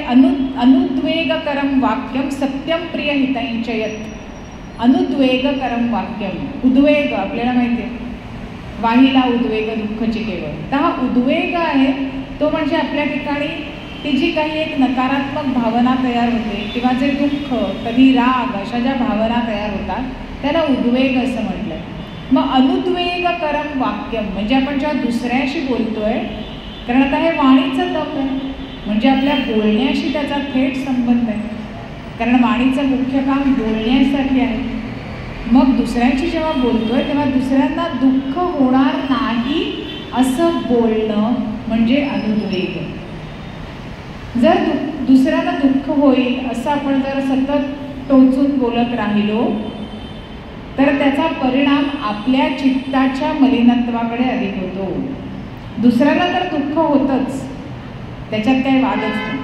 अनुद्वेगकरम वाक्यम सत्यम प्रिय हितैंचयत. अनुद्वेगकरम वाक्यम, उद्वेग आपल्याला माहिती आहे, वाहिला उद्वेग दुःखची केवळ. तर हा उद्वेग आहे तो म्हणजे आपल्या ठिकाणी ती जी काही एक नकारात्मक भावना तयार होते किंवा जे दुःख, कधी राग, अशा ज्या भावना तयार होतात त्याला उद्वेग असं म्हटलंय. मग अनुद्वेगकरम वाक्यम म्हणजे आपण जेव्हा दुसऱ्याशी बोलतोय, कारण आता हे वाणीचं तप आहे म्हणजे आपल्या बोलण्याशी त्याचा थेट संबंध आहे, कारण वाणीचं मुख्य काम बोलण्यासाठी आहे. मग दुसऱ्याशी जेव्हा बोलतोय तेव्हा दुसऱ्यांना दुःख होणार नाही असं बोलणं म्हणजे अनुद्वेग. जर दुसऱ्याला दुःख होईल असं आपण जर सतत टोचून बोलत राहिलो तर त्याचा परिणाम आपल्या चित्ताच्या मलिनत्वाकडे अधिक होतो. दुसऱ्याला तर दुःख होतंच, त्याच्यात काही वादच नाही,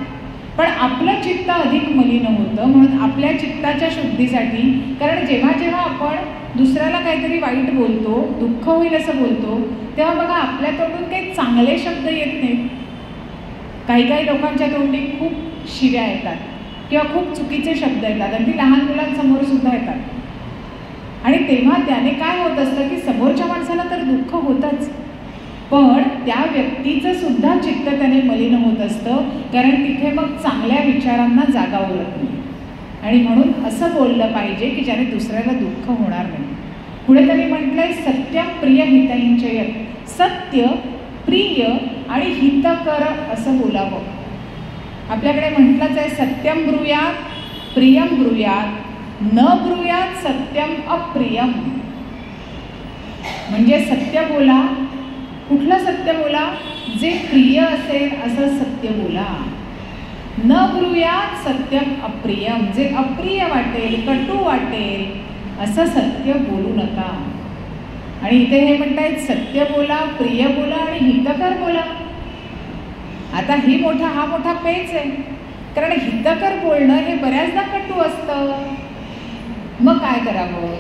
पण आपलं चित्त अधिक मलिन होतं. म्हणून आपल्या चित्ताच्या शुद्धीसाठी, कारण जेव्हा जेव्हा आपण दुसऱ्याला काहीतरी वाईट बोलतो, दुःख होईल असं बोलतो, तेव्हा बघा आपल्या तोंडून काही चांगले शब्द येत नाहीत. काही काही लोकांच्या तोंडी खूप शिव्या येतात किंवा खूप चुकीचे शब्द येतात आणि ती लहान मुलांसमोर सुद्धा येतात. आणि तेव्हा त्याने काय होत असतं की समोरच्या माणसाला तर दुःख होतंच, पण त्या व्यक्तीचं सुद्धा चित्त त्याने मलिन होत असतं, कारण तिथे मग चांगल्या विचारांना जागा उरत नाही. आणि म्हणून असं बोललं पाहिजे की ज्याने दुसऱ्याला दुःख होणार नाही. पुढे त्यांनी म्हटलंय सत्यम प्रिय हितैंचयत. सत्य, प्रिय आणि हितकर असं बोलावं. आपल्याकडे म्हटलंच आहे सत्यम ब्रूयात, प्रियम ब्रूयात, न ब्रूयात सत्यम अप्रियम. म्हणजे सत्य बोला. कुठलं सत्य बोला? जे प्रिय असेल असं सत्य बोला. न ब्रूयात सत्यम अप्रियम, जे अप्रिय वाटेल, कटू वाटेल असं सत्य बोलू नका. आणि इथे हे म्हणतायत सत्य बोला, प्रिय बोला आणि हितकर बोला. आता हा मोठा पेच आहे, कारण हितकर बोलणं हे बऱ्याचदा कटू असतं. मग काय करावं?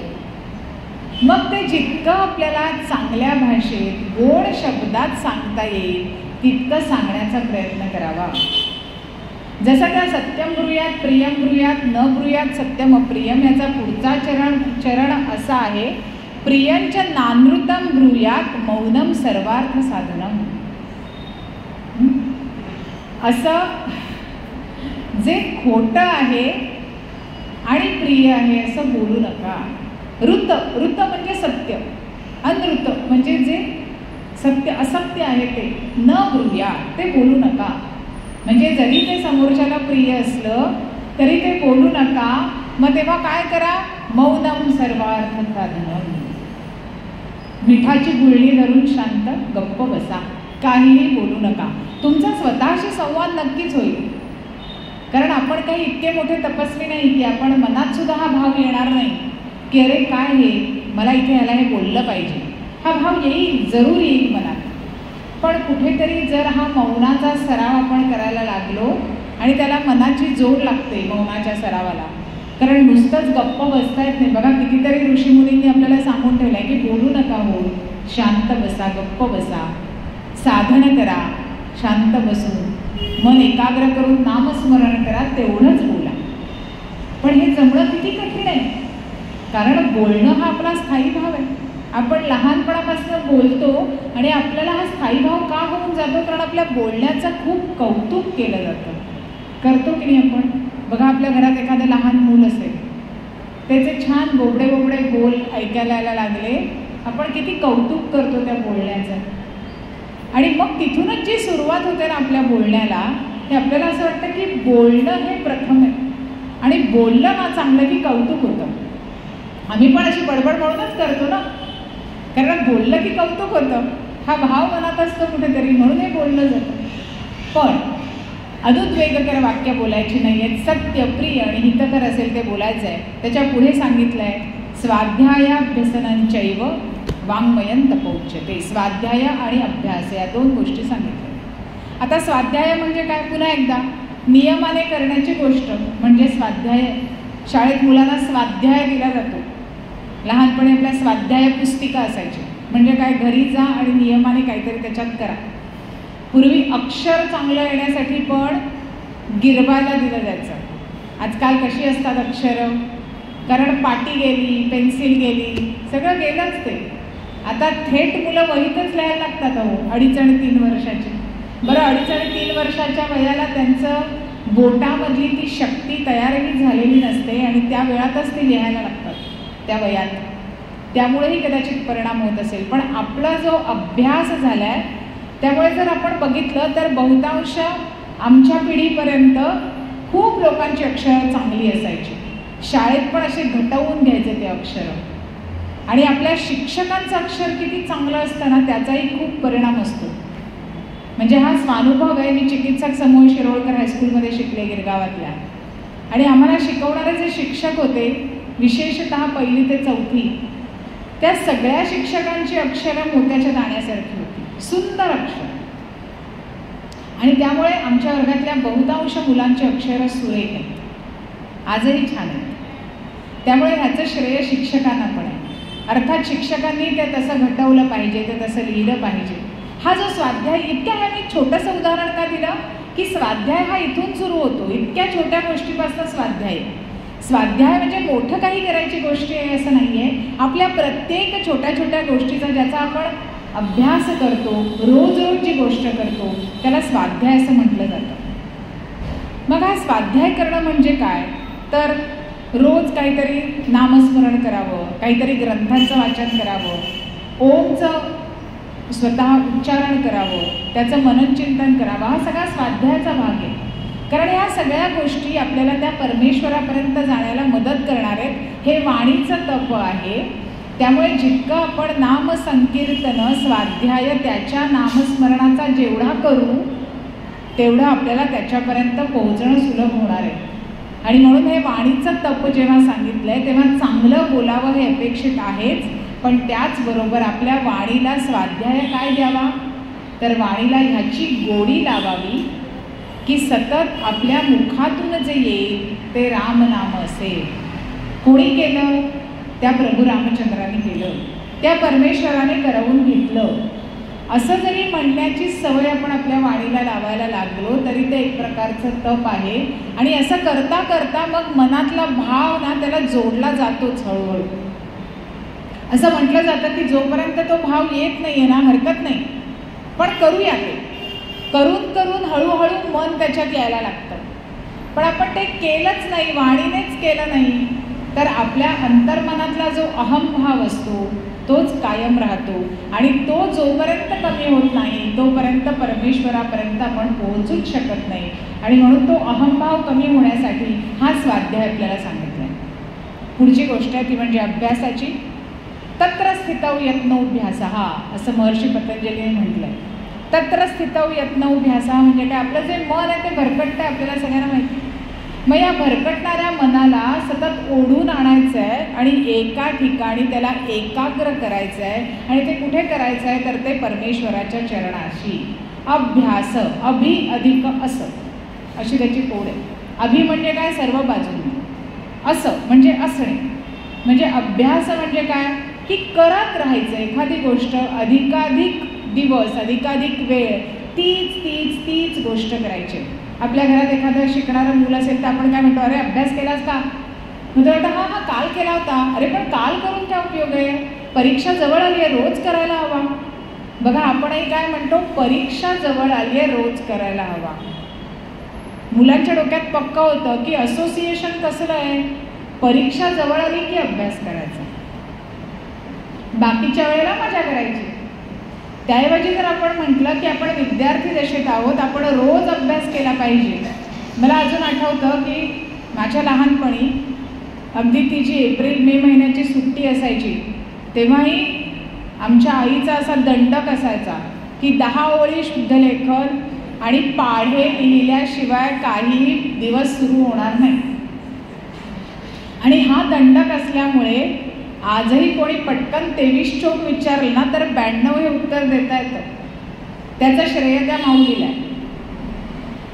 मग ते जितकं आपल्याला चांगल्या भाषेत गोड शब्दात सांगता येईल तितकं सांगण्याचा प्रयत्न करावा. जसं त्या सत्यम ब्रूयात, प्रियम ब्रूयात, न ब्रूयात सत्यम अप्रियम, याचा पुढचा चरण असा आहे, प्रियंच नानृतम ब्रूयात मौनम सर्वार्थ साधनम. असं जे खोटं आहे आणि प्रिय आहे असं बोलू नका. ऋत म्हणजे सत्य, अनृत म्हणजे जे सत्य असत्य आहे ते न ब्रूयात, ते बोलू नका. म्हणजे जरी ते समोरच्याला प्रिय असलं तरी ते बोलू नका. मग तेव्हा काय करा? मौनम सर्वार्थ साधनम. मिठाची गुळणी धरून शांत गप्प बसा, काहीही बोलू नका. तुमचा स्वतःशी संवाद नक्कीच होईल. कारण आपण काही इतके मोठे तपस्वी नाही की आपण मनात सुद्धा हा भाव येणार नाही की अरे काय हे, मला इथे याला हे बोललं पाहिजे. हा भाव येईल, जरूर येईल मनात. पण कुठेतरी जर हा मौनाचा सराव आपण करायला लागलो, आणि त्याला मनाची जोड लागते मौनाच्या सरावाला. कारण नुसतंच गप्प बसता येत नाही. बघा कितीतरी ऋषीमुनींनी आपल्याला सांगून ठेवलं आहे की बोलू नका, हो, शांत बसा, गप्प बसा, साधन करा, शांत बसून मन एकाग्र करून नामस्मरण करा, तेवढंच बोला. पण हे जमणं किती कठीण आहे. कारण बोलणं हा आपला स्थायी भाव आहे. आपण लहानपणापासून बोलतो आणि आपल्याला हा स्थायी भाव का होऊन जातो? कारण आपल्या बोलण्याचं खूप कौतुक केलं जातं. करतो की नाही आपण? बघा आपल्या घरात एखादं लहान मूल असेल, त्याचे छान बोबडे बोबडे बोल ऐकायला यायला लागले, आपण किती कौतुक करतो त्या बोलण्याचं. आणि मग तिथूनच जी सुरुवात होते ना आपल्या बोलण्याला, ते आपल्याला असं वाटतं की बोलणं हे प्रथम आहे. आणि बोललं ना चांगलं की कौतुक होतं. आम्ही पण अशी बडबड म्हणूनच करतो ना, कारण बोललं की कौतुक होतं. हा भाव मनात असतो कुठेतरी, म्हणून हे बोललं जातं. पण अनुद्वेगकर वाक्य बोलायची नाही आहेत. सत्य, प्रिय आणि हितकर असेल ते बोलायचं आहे. त्याच्या पुढे सांगितलं आहे स्वाध्यायाभ्यसनंचैव वाङ्मयं तपोच्यते. स्वाध्याय आणि अभ्यास या दोन गोष्टी सांगितल्या. आता स्वाध्याय म्हणजे काय? पुन्हा एकदा नियमाने करण्याची गोष्ट म्हणजे स्वाध्याय. शाळेत मुलांना स्वाध्याय दिला जातो. लहानपणी आपल्या स्वाध्याय पुस्तिका असायची. म्हणजे काय? घरी जा आणि नियमाने काहीतरी त्याच्यात करा. पूर्वी अक्षर चांगलं येण्यासाठी पण गिरवायला दिलं जायचं. आजकाल कशी असतात अक्षरं? कारण पाटी गेली, पेन्सिल गेली, सगळं गेलंच ते. आता थेट मुलं वहीतच लिहायला लागतात. अहो 2.5 आणि 3 वर्षाची. बरं 2.5 आणि 3 वर्षाच्या वयाला त्यांचं बोटामधली ती शक्ती तयारही झालेली नसते आणि त्या वेळातच ती लिहायला लागतात त्या वयात. त्यामुळेही कदाचित परिणाम होत असेल. पण आपला जो अभ्यास झाला आहे त्यामुळे जर आपण बघितलं तर बहुतांश आमच्या पिढीपर्यंत खूप लोकांची अक्षरं चांगली असायची. शाळेत पण असे घटवून घ्यायचे ते अक्षरं. आणि आपल्या शिक्षकांचं अक्षर किती चांगलं असतं ना, त्याचाही खूप परिणाम असतो. म्हणजे हा स्वानुभव आहे. मी चिकित्सक समूह शिरोळकर हायस्कूलमध्ये शिकले गिरगावातल्या. आणि आम्हाला शिकवणारे जे शिक्षक होते, विशेषतः 1ली ते 4थी, त्या सगळ्या शिक्षकांची अक्षरं मोत्याच्या दाण्यासारखी होती. सुंदर अक्षर. आणि त्यामुळे आमच्या वर्गातल्या बहुतांश मुलांची अक्षरं सुरेख आहेत, आजही छान आहेत. त्यामुळे ह्याचं श्रेय शिक्षकांना पण आहे. अर्थात शिक्षकांनी ते तसं घटवलं पाहिजे, ते तसं लिहिलं पाहिजे. हा जो स्वाध्याय, इतक्या ह्या मी छोटंसं उदाहरण का दिलं की स्वाध्याय हा इथून सुरू होतो. इतक्या छोट्या गोष्टीपासून स्वाध्याय. स्वाध्याय म्हणजे मोठं काही करायची गोष्टी आहे असं नाही आहे. आपल्या प्रत्येक छोट्या छोट्या गोष्टीचा ज्याचा आपण अभ्यास करतो, रोज रोज जी गोष्ट करतो, त्याला स्वाध्याय असं म्हटलं जातं. मग हा स्वाध्याय करणं म्हणजे काय? तर रोज काहीतरी नामस्मरण करावं, काहीतरी ग्रंथांचं वाचन करावं, ओमचं स्वतः उच्चारण करावं, त्याचं मननचिंतन करावं. हा सगळा स्वाध्यायाचा भाग आहे. कारण ह्या सगळ्या गोष्टी आपल्याला त्या परमेश्वरापर्यंत जाण्याला मदत करणार आहेत. हे वाणीचं तप आहे. त्यामुळे जितकं आपण नामसंकीर्तन, स्वाध्याय, त्याच्या नामस्मरणाचा जेवढा करू तेवढं आपल्याला त्याच्यापर्यंत पोहोचणं सुलभ होणार आहे. आणि म्हणून हे वाणीचं तप जेव्हा सांगितलं आहे तेव्हा चांगलं बोलावं हे अपेक्षित आहेच. पण त्याचबरोबर आपल्या वाणीला स्वाध्याय काय द्यावा? तर वाणीला ह्याची गोडी लावावी की सतत आपल्या मुखातून जे येईल ते रामनाम असेल. कोणी केलं? त्या प्रभू रामचंद्राने केलं, त्या परमेश्वराने करवून घेतलं. असं जरी म्हणण्याची सवय आपण आपल्या वाणीला लावायला लागलो तरी ते एक प्रकारचं तप आहे. आणि असं करता करता मग मनातला भाव ना त्याला जोडला जातोच हळूहळू. असं म्हटलं जातं की जोपर्यंत तो भाव येत नाही आहे ना, हरकत नाही, पण करूया ते. करून करून हळूहळू मन त्याच्यात यायला लागतं. पण आपण ते केलंच नाही, वाणीनेच केलं नाही, तर आपल्या अंतर्मनातला जो अहमभाव असतो तोच कायम राहतो. आणि तो जोपर्यंत कमी होत नाही तोपर्यंत परमेश्वरापर्यंत आपण पोहोचूच शकत नाही. आणि म्हणून तो अहमभाव कमी होण्यासाठी हा स्वाध्याय आपल्याला सांगितला आहे. पुढची गोष्ट आहे ती म्हणजे अभ्यासाची. तत्र स्थितौ यत्नोऽभ्यासः असं महर्षी पतंजलीने म्हटलं आहे. तत्र स्थितौ यत्नोऽभ्यासः म्हणजे काय, आपलं जे मन आहे ते भरकटतं आहे, आपल्याला सगळ्यांना माहिती. मग या भरकटणाऱ्या मनाला सतत ओढून आणायचं आहे आणि एका ठिकाणी त्याला एकाग्र करायचं आहे. आणि ते कुठे करायचं आहे तर ते परमेश्वराच्या चरणाशी. अभ्यास, अभि अधिक असं, अशी त्याची कोड आहे. अभि म्हणजे काय, सर्व बाजूने. असं म्हणजे असणे. म्हणजे अभ्यास म्हणजे काय की करत राहायचं एखादी गोष्ट अधिकाधिक दिवस, अधिकाधिक वेळ तीच तीच तीच गोष्ट करायची. आपल्या घरात एखादं शिकणारं मुलं असेल तर आपण काय म्हणतो, अरे अभ्यास केलास का? म्हणजे हां हां काल केला होता. अरे पण काल करून काय उपयोग आहे, परीक्षा जवळ आली आहे, रोज करायला हवा. बघा आपणही काय म्हणतो, परीक्षा जवळ आली आहे, रोज करायला हवा. मुलांच्या डोक्यात पक्का होतं की असोसिएशन कसलं आहे, परीक्षा जवळ आली की अभ्यास करायचा, बाकीच्या वेळेला मजा करायची. त्याऐवजी जर आपण म्हटलं की आपण विद्यार्थी दशेत आहोत, आपण रोज अभ्यास केला पाहिजे. मला अजून आठवतं की माझ्या लहानपणी अगदी ती जी एप्रिल मे महिन्याची सुट्टी असायची तेव्हाही आमच्या आईचा असा दंडक असायचा की 10 ओळी शुद्धलेखन आणि पाढे लिहिल्याशिवाय काही दिवस सुरू होणार नाही. आणि हा दंडक असल्यामुळे आजही कोणी पटकन 23 चोक विचारलं ना तर 92 हे उत्तर देता येतं. त्याचं श्रेय त्या माऊलीला आहे.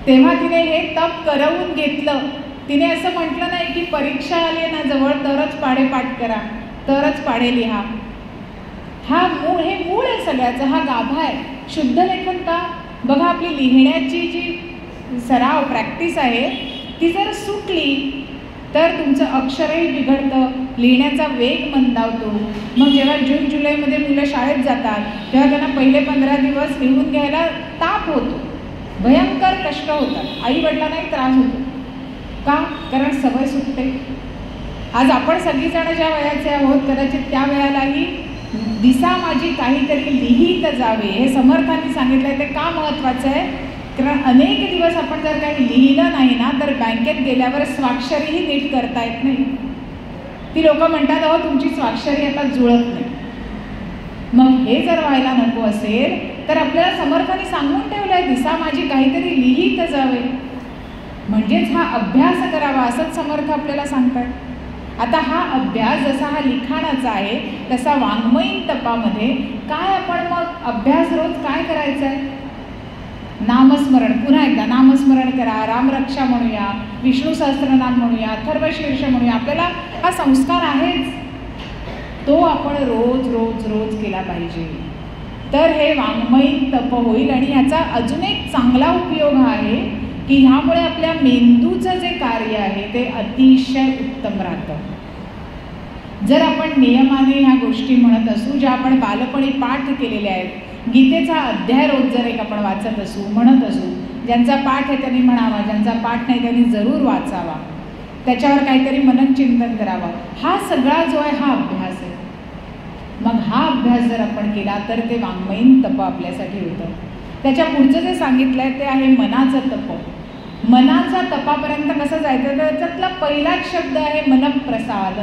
तेव्हा तिने हे तप करवून घेतलं. तिने असं म्हटलं नाही की परीक्षा आली ना जवळ तरच पाढे पाठ करा, तरच पाढे लिहा. हा मूळ, हे मूळ आहे सगळ्याचं, हा गाभा आहे. शुद्धलेखन का, बघा आपली लिहिण्याची जी सराव प्रॅक्टिस आहे ती जर सुटली तर तुमचं अक्षरही बिघडतं, लिहिण्याचा वेग मंदावतो. मग जेव्हा जून जुलैमध्ये मुलं शाळेत जातात तेव्हा त्यांना पहिले 15 दिवस लिहून घ्यायला ताप होतो, भयंकर कष्ट होतात, आई वडिलांनाही त्रास होतो. का, कारण सवय सुटते. आज आपण सगळीजणं ज्या वयाचे आहोत कदाचित त्या वेळालाही दिसा माझी काहीतरी लिहित जावे हे समर्थांनी सांगितलं आहे. ते का महत्त्वाचं आहे, कारण अनेक दिवस आपण जर काही लिहिलं नाही ना तर बँकेत गेल्यावर स्वाक्षरीही नीट करता येत नाही. ती लोक म्हणतात अहो तुमची स्वाक्षरी आता जुळत नाही. मग हे जर व्हायला नको असेल तर आपल्याला समर्थांनी सांगून ठेवलं आहे दिसा माझी काहीतरी लिहित जावे, म्हणजेच हा अभ्यास करावा असंच समर्थ आपल्याला सांगतात. आता हा अभ्यास जसा हा लिखाणाचा आहे तसा वाङ्मयीन तपामध्ये काय, आपण मग अभ्यास रोज काय करायचं आहे, नामस्मरण. पुन्हा एकदा नामस्मरण करा, रामरक्षा म्हणूया, विष्णू सहस्त्रनाम म्हणूया, अथर्वशीर्ष म्हणूया. आपल्याला हा संस्कार आहेच, तो आपण रोज रोज रोज केला पाहिजे. तर हे वाङ्मयीन तप होईल. आणि ह्याचा अजून एक चांगला उपयोग हा आहे की ह्यामुळे आपल्या मेंदूचं जे कार्य आहे ते अतिशय उत्तम राहतं. जर आपण नियमाने ह्या गोष्टी म्हणत असू, ज्या आपण बालपणी पाठ केलेल्या आहेत, गीतेचा अध्याय रोज जर एक आपण वाचत असू, म्हणत असू, ज्यांचा पाठ आहे त्यांनी म्हणावा, ज्यांचा पाठ नाही त्यांनी जरूर वाचावा, त्याच्यावर काहीतरी मनन चिंतन करावं. हा सगळा जो आहे हा अभ्यास आहे. मग हा अभ्यास जर आपण केला तर ते वाङ्मयीन तप आपल्यासाठी होतं. त्याच्या पुढचं जे सांगितलं आहे ते आहे मनाचं तप. मनाचा तपापर्यंत कसं जायचं, तर त्याच्यातला पहिलाच शब्द आहे मनप्रसाद.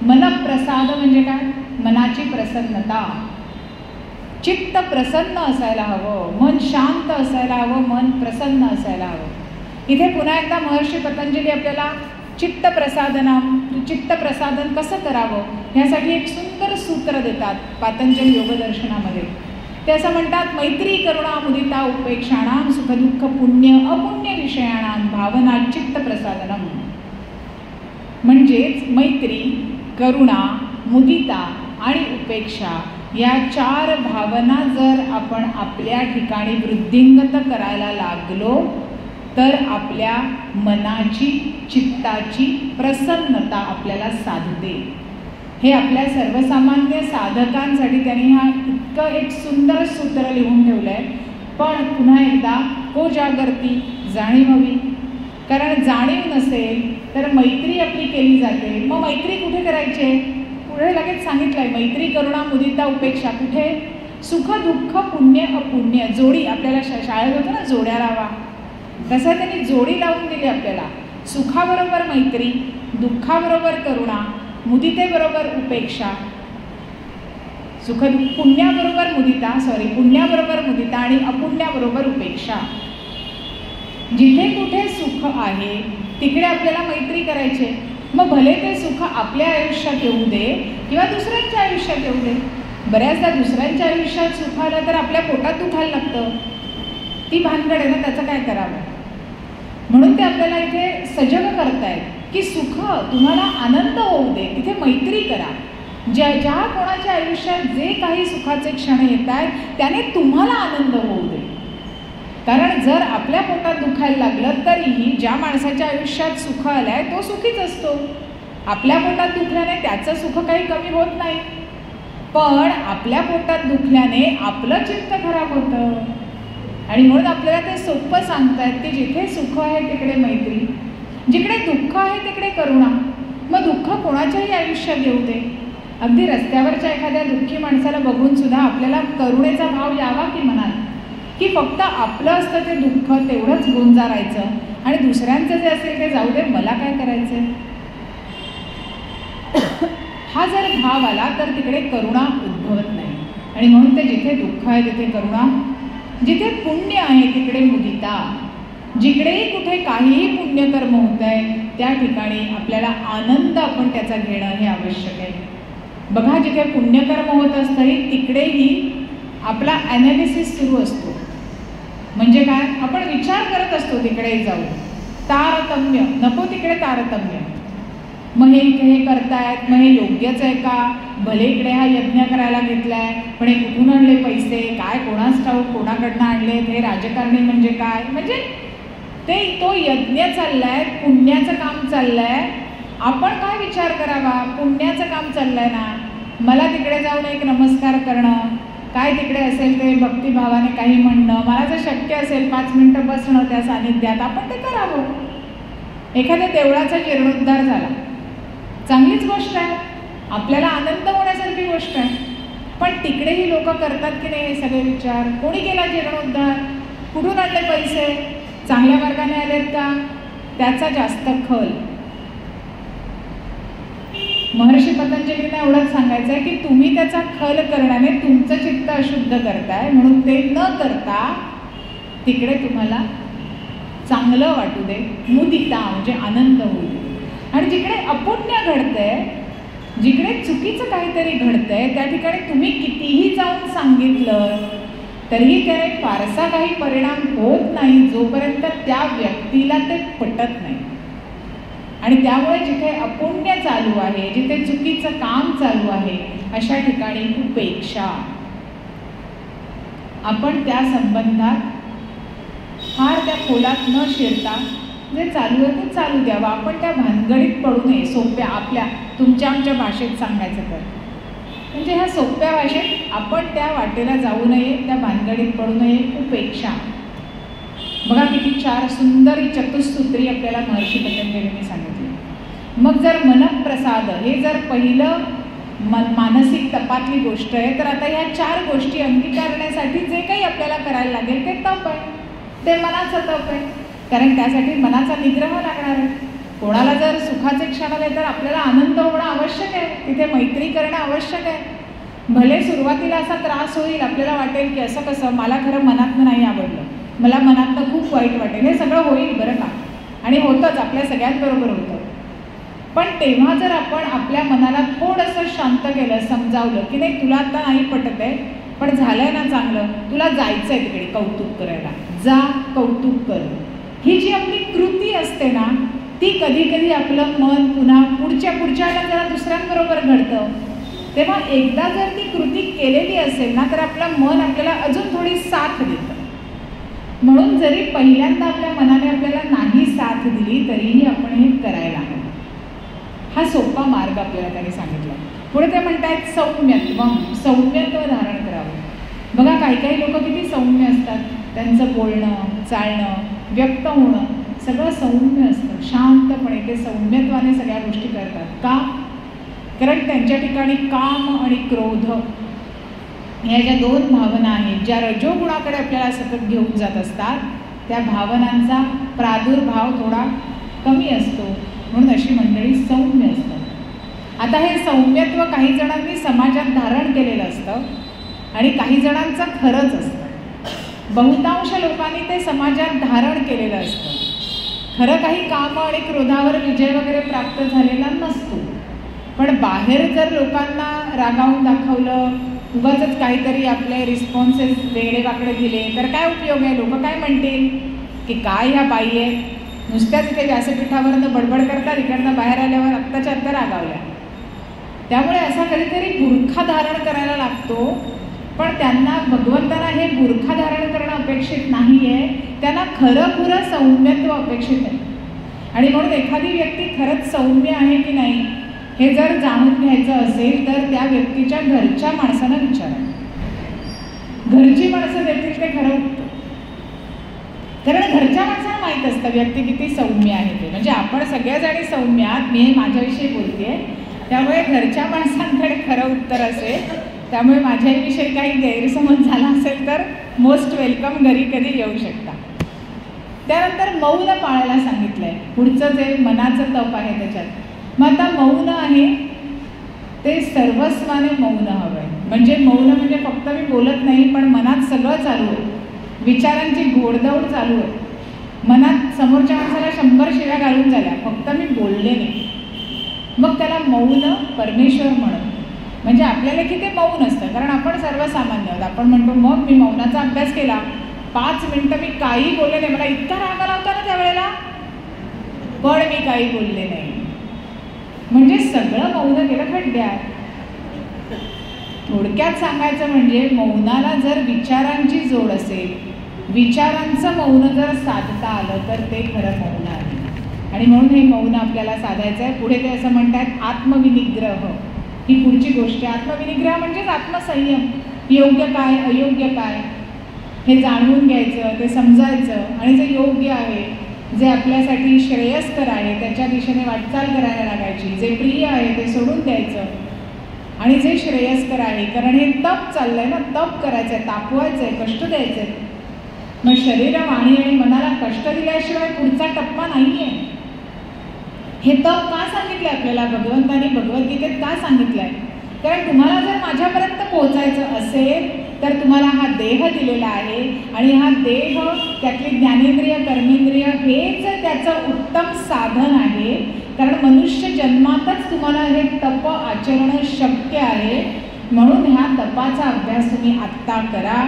मनप्रसाद म्हणजे काय, मनाची प्रसन्नता. चित्त प्रसन्न असायला हवं, मन शांत असायला हवं, मन प्रसन्न असायला हवं. इथे पुन्हा एकदा महर्षी पतंजली आपल्याला चित्तप्रसादन कसं करावं ह्यासाठी एक सुंदर सूत्र देतात पातंजली योगदर्शनामध्ये. ते असं म्हणतात, मैत्री करुणा मुदिता उपेक्षाणाम सुखदुःख पुण्य अपुण्य विषयाणाम भावना चित्तप्रसादनम. म्हणजेच मैत्री, करुणा, मुदिता आणि उपेक्षा या 4 भावना जर आपण आपल्या ठिकाणी वृद्धिंगत करायला लागलो तर आपल्या मनाची, चित्ताची प्रसन्नता आपल्याला साधते. हे आपल्या सर्वसामान्य साधकांसाठी त्यांनी हा इतकं एक सुंदर सूत्र लिहून ठेवलं आहे. पण पुन्हा एकदा को जागृती, जाणीव हवी. कारण जाणीव नसेल तर मैत्री आपली केली जाते. मग मैत्री कुठे करायची, पुढे लगेच सांगितलं आहे, मैत्री करुणा मुदिता उपेक्षा. कुठे, सुख दुःख पुण्य अपुण्य. जोडी आपल्याला शाळेत होतं ना, जोड्या लावा, तसं त्यांनी जोडी लावून दिली आपल्याला. सुखाबरोबर मैत्री, दुःखाबरोबर करुणा, मुदितेबरोबर उपेक्षा. पुण्याबरोबर मुदिता आणि अपुण्याबरोबर उपेक्षा. जिथे कुठे सुख आहे तिकडे आपल्याला मैत्री करायची. मग भले ते सुख आपल्या आयुष्यात येऊ दे किंवा दुसऱ्यांच्या आयुष्यात येऊ दे. बऱ्याचदा दुसऱ्यांच्या आयुष्यात सुख आलं तर आपल्या पोटात दुखायला लागतं. ती भानगड आहे ना, त्याचं काय करावं. म्हणून ते आपल्याला इथे सजग करतायत की सुख तुम्हाला आनंद होऊ दे, तिथे मैत्री करा. ज्या कोणाच्या आयुष्यात जे काही सुखाचे क्षण येत आहेत त्याने तुम्हाला आनंद होऊ दे. कारण जर आपल्या पोटात दुखायला लागलं तरीही ज्या माणसाच्या आयुष्यात सुख आलंय तो सुखीच असतो. आपल्या पोटात दुखल्याने त्याचं सुख काही कमी होत नाही, पण आपल्या पोटात दुखल्याने आपलं चित्त खराब होतं. आणि म्हणून आपल्याला ते सोपं सांगतायत की जिथे सुख आहे तिकडे मैत्री, जिकडे दुःख आहे तिकडे करुणा. मग दुःख कोणाच्याही आयुष्यात येऊ दे. अगदी रस्त्यावरच्या एखाद्या दुःखी माणसाला बघून सुद्धा आपल्याला करुणेचा भाव यावा की मनात, की फक्त आपलं असतं ते दुःख तेवढंच गुंजारायचं आणि दुसऱ्यांचं जे असेल ते जाऊ दे, मला काय करायचं. हा जर भाव आला तर तिकडे करुणा उद्भवत नाही. आणि म्हणून ते जिथे दुःख आहे तिथे करुणा, जिथे पुण्य आहे तिकडे मुदिता. जिकडेही कुठे काहीही पुण्यकर्म होत आहे त्या ठिकाणी आपल्याला आनंद आपण त्याचा घेणं हे आवश्यक आहे. बघा, जिथे पुण्यकर्म होत असतंही तिकडेही आपला ॲनालिसिस सुरू असतो. म्हणजे काय, आपण विचार करत असतो तिकडे जाऊ. तारतम्य नको, तिकडे तारतम्य. मग हे करतायत, मग हे योग्यच आहे का. भले इकडे हा यज्ञ करायला घेतलाय, पण हे कुठून आणले पैसे, काय कोणाच ठाऊक कोणाकडनं आणले, हे राजकारणी म्हणजे काय. म्हणजे ते तो यज्ञ चाललाय, पुण्याचं काम चाललंय. आपण काय विचार करावा, पुण्याचं काम चाललंय ना, मला तिकडे जाऊन एक नमस्कार करणं, काय तिकडे असेल ते भक्तिभावाने काही म्हणणं, मला जर शक्य असेल 5 मिनिटं बसणं त्या सानिध्यात, आपण ते करावं. एखाद्या देवळाचा जीर्णोद्धार झाला, चांगलीच गोष्ट आहे, आपल्याला आनंद होण्यासारखी गोष्ट आहे. पण तिकडेही लोक करतात की नाही हे सगळे विचार. कोणी केला जीर्णोद्धार, कुठून आणले पैसे, चांगल्या मार्गाने आलेत का, त्याचा जास्त खल. महर्षी पतंजलींना एवढंच सांगायचं आहे की तुम्ही त्याचा खल करण्याने तुमचं चित्त अशुद्ध करताय. म्हणून ते न करता तिकडे तुम्हाला चांगलं वाटू दे, मुदिता म्हणजे आनंद होऊ दे. आणि जिकडे अपुण्य घडतंय, जिकडे चुकीचं काहीतरी घडतंय त्या ठिकाणी तुम्ही कितीही जाऊन सांगितलं तरीही त्याने फारसा काही परिणाम होत नाही जोपर्यंत त्या व्यक्तीला ते पटत नाही. आणि त्यामुळे जिथे अपुण्य चालू आहे, जिथे चुकीचं काम चालू आहे, अशा ठिकाणी उपेक्षा. आपण त्या संबंधात फार त्या खोलात न शिरता जे चालू आहे ते चालू द्यावं. आपण त्या भानगडीत पडू नये. सोप्या आपल्या तुमच्या आमच्या भाषेत सांगायचं तर म्हणजे ह्या सोप्या भाषेत आपण त्या वाटेला जाऊ नये, त्या भानगडीत पडू नये. उपेक्षा. बघा किती 4 सुंदर चतुसूत्री आपल्याला महर्षी पतंजलींनी सांगितली. मग जर मनप्रसाद हे जर पहिलं मानसिक तपातली गोष्ट आहे, तर आता ह्या 4 गोष्टी अंगीकारण्यासाठी जे काही आपल्याला करायला लागेल ते तप आहे, ते मनाचं तप आहे. कारण त्यासाठी मनाचा निग्रह लागणार आहे. कोणाला जर सुखाचे क्षण आले तर आपल्याला आनंद होणं आवश्यक आहे, तिथे मैत्री करणं आवश्यक आहे. भले सुरुवातीला असा त्रास होईल, आपल्याला वाटेल की असं कसं, मला खरं मनातनं नाही आवडलं, मला मनातनं खूप वाईट वाटेल, हे सगळं होईल बरं का, आणि होतंच, आपल्या सगळ्यांबरोबर होतं. पण तेव्हा जर आपण आपल्या मनाला थोडंसं शांत केलं, समजावलं की नाही तुला आता नाही पटत आहे, पण झालंय ना चांगलं, तुला जायचं आहे तिकडे कौतुक करायला, जा कौतुक कर. ही जी आपली कृती असते ना, ती कधी कधी आपलं मन पुन्हा पुढच्याला जरा दुसऱ्यांबरोबर घडतं. तेव्हा एकदा जर ती कृती केलेली असेल ना, तर आपलं मन आपल्याला अजून थोडी साथ देतं. म्हणून जरी पहिल्यांदा आपल्या मनाने आपल्याला नाही साथ दिली तरीही आपण हे करायला हवं. हा सोपा मार्ग आपल्याला त्यांनी सांगितला. पुढे ते म्हणतात सौम्यत्व धारण करावं. बघा काही लोक किती सौम्य असतात, त्यांचं बोलणं चालणं व्यक्त होणं सगळं सौम्य असतं, शांतपणे ते सौम्यत्वाने सगळ्या गोष्टी करतात. का? कारण त्यांच्या ठिकाणी काम आणि क्रोध ह्या ज्या 2 भावना आहेत, ज्या रजोगुणाकडे आपल्याला सतत घेऊन जात असतात, त्या भावनांचा प्रादुर्भाव थोडा कमी असतो. म्हणून अशी मंडळी सौम्य असतात. आता हे सौम्यत्व काही जणांनी समाजात धारण केलेलं असतं आणि काही जणांचं खरंच असतं. बहुतांश लोकांनी ते समाजात धारण केलेलं असतं. खरं काही कामं आणि क्रोधावर विजय वगैरे प्राप्त झालेला नसतो. पण बाहेर जर लोकांना रागावून दाखवलं, उगाचच काहीतरी आपले रिस्पॉन्सेस वेगळे वाकडे दिले तर काय उपयोग आहे? लोक काय म्हणतील की काय ह्या बाई आहेत, नुसत्याच इथे व्यासपीठावरनं बडबड करतात, इकडनं बाहेर आल्यावर आत्ताच्या आत्ता रागावल्या. त्यामुळे असा कधीतरी बुरखा धारण करायला लागतो. पण त्यांना भगवंतांना हे बुरखा धारण करणं अपेक्षित नाही आहे, त्यांना खरं सौम्यत्व अपेक्षित आहे. आणि म्हणून एखादी व्यक्ती खरंच सौम्य आहे की नाही हे जर जाणून घ्यायचं असेल तर त्या व्यक्तीच्या घरच्या माणसांना विचारा. घरची माणसं देखील ते खरं उठतं, कारण घरच्या माणसांना माहीत असतं व्यक्ती किती सौम्य आहे ते. म्हणजे आपण सगळ्याजणी सौम्य आहात, मी माझ्याविषयी बोलते, त्यामुळे घरच्या माणसांकडे खरं उत्तर असेल. त्यामुळे माझ्याविषयी काही गैरसमज झाला असेल तर मोस्ट वेलकम, घरी कधी येऊ शकता. त्यानंतर मौन पाळायला सांगितलं आहे. पुढचं जे मनाचं तप आहे त्याच्यात, मग आता मौन आहे ते सर्वस्वाने मौन हवं आहे. म्हणजे मौन म्हणजे फक्त मी बोलत नाही, पण मनात सगळं चालू आहे, विचारांची घोडदौड चालू आहे. मनात समोरच्या माणसाला 100 शिव्या घालून झाल्या, फक्त मी बोलले नाही, मग त्याला मौन परमेश्वर म्हणत. म्हणजे आपल्याला की ते मौन असतं, कारण आपण सर्वसामान्य आहोत. आपण म्हणतो मग मी मौनाचा अभ्यास केला, 5 मिनिटं मी काही बोलले नाही, मला इतका राग आला होता ना त्यावेळेला, पण मी काही बोलले नाही. म्हणजे सगळं मौन केलं खड्ड्यात. थोडक्यात सांगायचं म्हणजे मौनाला जर विचारांची जोड असेल, विचारांचं मौन जर साधता आलं तर ते खरं मौन आहे. आणि म्हणून हे मौन आपल्याला साधायचं आहे. पुढे ते असं म्हणतात आत्मविनिग्रह, ही पुढची गोष्ट आहे. आत्मविनिग्रह म्हणजेच आत्मसंयम. योग्य काय अयोग्य काय हे जाणून घ्यायचं, ते समजायचं, आणि जे योग्य आहे, जे आपल्यासाठी श्रेयस्कर आहे त्याच्या दिशेने वाटचाल करायला लागायची. जे प्रिय आहे ते सोडून द्यायचं, आणि जे श्रेयस्कर आहे, कारण हे तप चाललंय ना, तप करायचं आहे, तापवायचं आहे, कष्ट द्यायचे आहेत. मग शरीर, वाणी आणि मनाला कष्ट दिल्याशिवाय पुढचा टप्पा नाही आहे. हे तप का सांगितलं आपल्याला भगवंतांनी भगवद्गीतेत का सांगितलंय? कारण तुम्हाला जर माझ्यापर्यंत पोहोचायचं असेल तर तुम्हाला हा देह दिलेला आहे, आणि हा देह, त्यातली ज्ञानेंद्रिय कर्मेंद्रिय हेच त्याचं उत्तम साधन आहे. कारण मनुष्य जन्मातच तुम्हाला हे तप आचरणं शक्य आहे. म्हणून ह्या तपाचा अभ्यास तुम्ही आत्ता करा,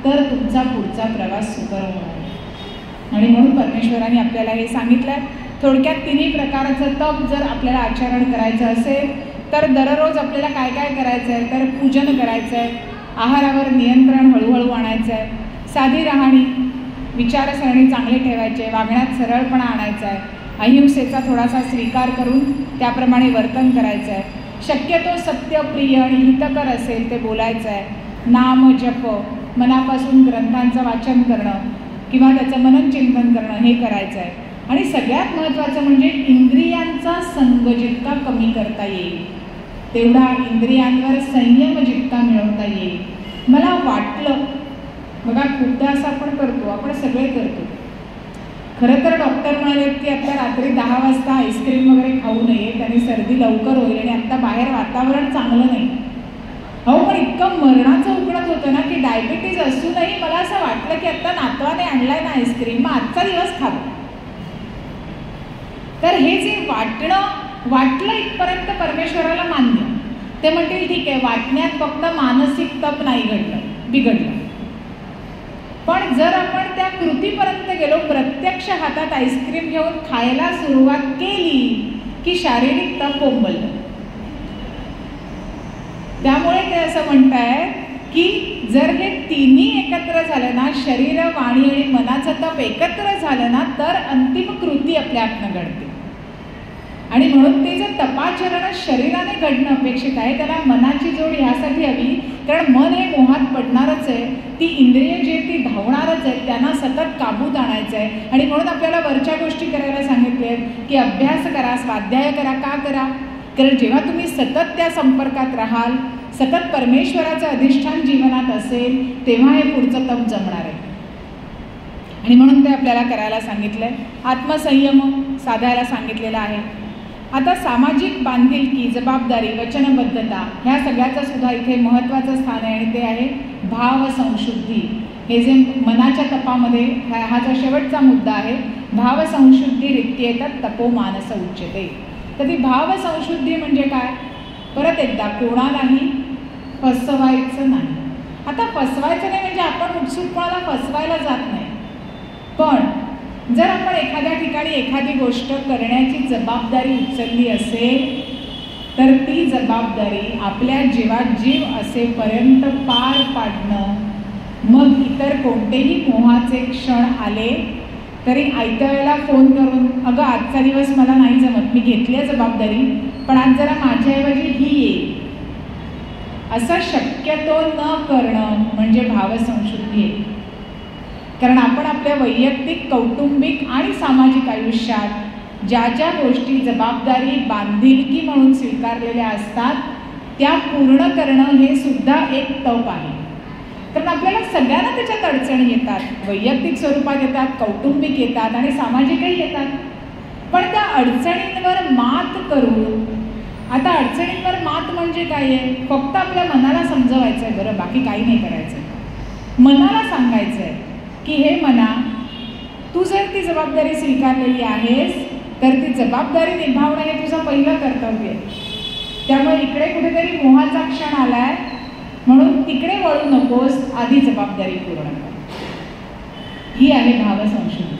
तर तुमचा पुढचा प्रवास सुकर होणार. आणि म्हणून परमेश्वराने आपल्याला हे सांगितलं. थोडक्यात 3 प्रकारचं तप जर आपल्याला आचरण करायचं असेल तर दररोज आपल्याला काय काय करायचं आहे? तर पूजन करायचं आहे, आहारावर नियंत्रण हळूहळू आणायचं आहे, साधी राहणी, विचारसरणी चांगली ठेवायची आहे, वागण्यात सरळपणा आणायचा आहे, अहिंसेचा थोडासा स्वीकार करून त्याप्रमाणे वर्तन करायचं आहे, शक्यतो सत्य, प्रिय आणि हितकर असेल ते बोलायचं आहे, नाम जप, मनापासून ग्रंथांचं वाचन करणं किंवा त्याचं मनन चिंतन करणं हे करायचं आहे. आणि सगळ्यात महत्त्वाचं म्हणजे इंद्रियांचा संग जितका कमी करता येईल तेवढा इंद्रियांवर संयम जितका मिळवता येईल. मला वाटलं, बघा खूपदा असं आपण करतो, आपण सगळे करतो. खरं तर डॉक्टर म्हणाले की आता रात्री 10 वाजता आईस्क्रीम वगैरे खाऊ नये, त्याने सर्दी लवकर होईल, आणि आत्ता बाहेर वातावरण चांगलं नाही. हो, पण इतकं मरणाचं उकडत होतं ना की डायबिटीज असूनही मला असं वाटलं की आत्ता नातवाने आणलाय ना आईस्क्रीम, मग आजचा दिवस खावं. तर हे जे वाटलं इथपर्यंत परमेश्वराला मान्य. ते म्हणतील ठीक आहे, वाटण्यात फक्त मानसिक तप नाही बिघडलं. पण जर आपण त्या कृतीपर्यंत गेलो, प्रत्यक्ष हातात आईस्क्रीम घेऊन खायला सुरुवात केली की शारीरिक तप कोंबललं. त्यामुळे ते असं म्हणतायत की जर हे तिन्ही एकत्र झालं ना, शरीर, वाणी आणि मनाचं तप एकत्र झालं ना, तर अंतिम कृती आपल्या हातनं घडते. आणि म्हणून ते जर तपाचरण शरीराने घडणं अपेक्षित आहे, त्याला मनाची जोड ह्यासाठी हवी, कारण मन हे मोहात पडणारच आहे, ती इंद्रिय जी आहे ती धावणारच आहेत, त्यांना सतत काबूत आणायचं आहे. आणि म्हणून आपल्याला वरच्या गोष्टी करायला सांगितल्या आहेत की अभ्यास करा, स्वाध्याय करा. का करा? कारण जेव्हा तुम्ही सतत त्या संपर्कात राहाल, सतत परमेश्वराचं अधिष्ठान जीवनात असेल, तेव्हा हे पुढचं तप जमणार आहे. आणि म्हणून ते आपल्याला करायला सांगितलं आहे. आत्मसंयम साधायला सांगितलेला आहे. आता सामाजिक बांधिलकी, जबाबदारी, वचनबद्धता ह्या सगळ्याचं सुद्धा इथे महत्त्वाचं स्थान आहे आणि ते आहे भावसंशुद्धी. हे जे मनाच्या तपामध्ये हा जो शेवटचा मुद्दा आहे, भावसंशुद्धी रित्येतत् तपो मानस उच्यते. तर ती भावसंशुद्धी म्हणजे काय? परत एकदा कोणालाही फसवायचं नाही. आता फसवायचं नाही म्हणजे आपण उत्सुकपणाला फसवायला जात नाही, पण जर आपण एखाद्या ठिकाणी एखादी गोष्ट करण्याची जबाबदारी उचलली असेल तर ती जबाबदारी आपल्या जीवात जीव असेपर्यंत पार पाडणं, मग इतर कोणतेही मोहाचे क्षण आले तरी आयत्या वेळेला फोन करून अगं आजचा दिवस मला नाही जमत, मी घेतली आहे जबाबदारी, पण आज जरा माझ्याऐवजी ही येईल, असं शक्यतो न करणं म्हणजे भावसंशुद्धी आहे. कारण आपण आपल्या वैयक्तिक, कौटुंबिक आणि सामाजिक आयुष्यात ज्या ज्या गोष्टी जबाबदारी, बांधिलकी म्हणून स्वीकारलेल्या असतात त्या पूर्ण करणं हे सुद्धा एक तप आहे. कारण आपल्याला सगळ्यांना त्याच्यात अडचणी येतात, वैयक्तिक स्वरूपात येतात, कौटुंबिक येतात आणि सामाजिकही येतात. पण त्या अडचणींवर मात करून, आता अडचणींवर मात म्हणजे काय आहे? फक्त आपल्या मनाला समजवायचं आहे, बरं बाकी काही नाही करायचं. मनाला सांगायचं आहे की हे मना, तू जर ती जबाबदारी स्वीकारलेली आहेस तर ती जबाबदारी निभावणं हे तुझं पहिलं कर्तव्य आहे. त्यामुळे इकडे कुठेतरी मोहाचा क्षण आलाय म्हणून तिकडे वळू नकोस, आधी जबाबदारी पूर्ण कर. ही आहे भावसंशुद्धी.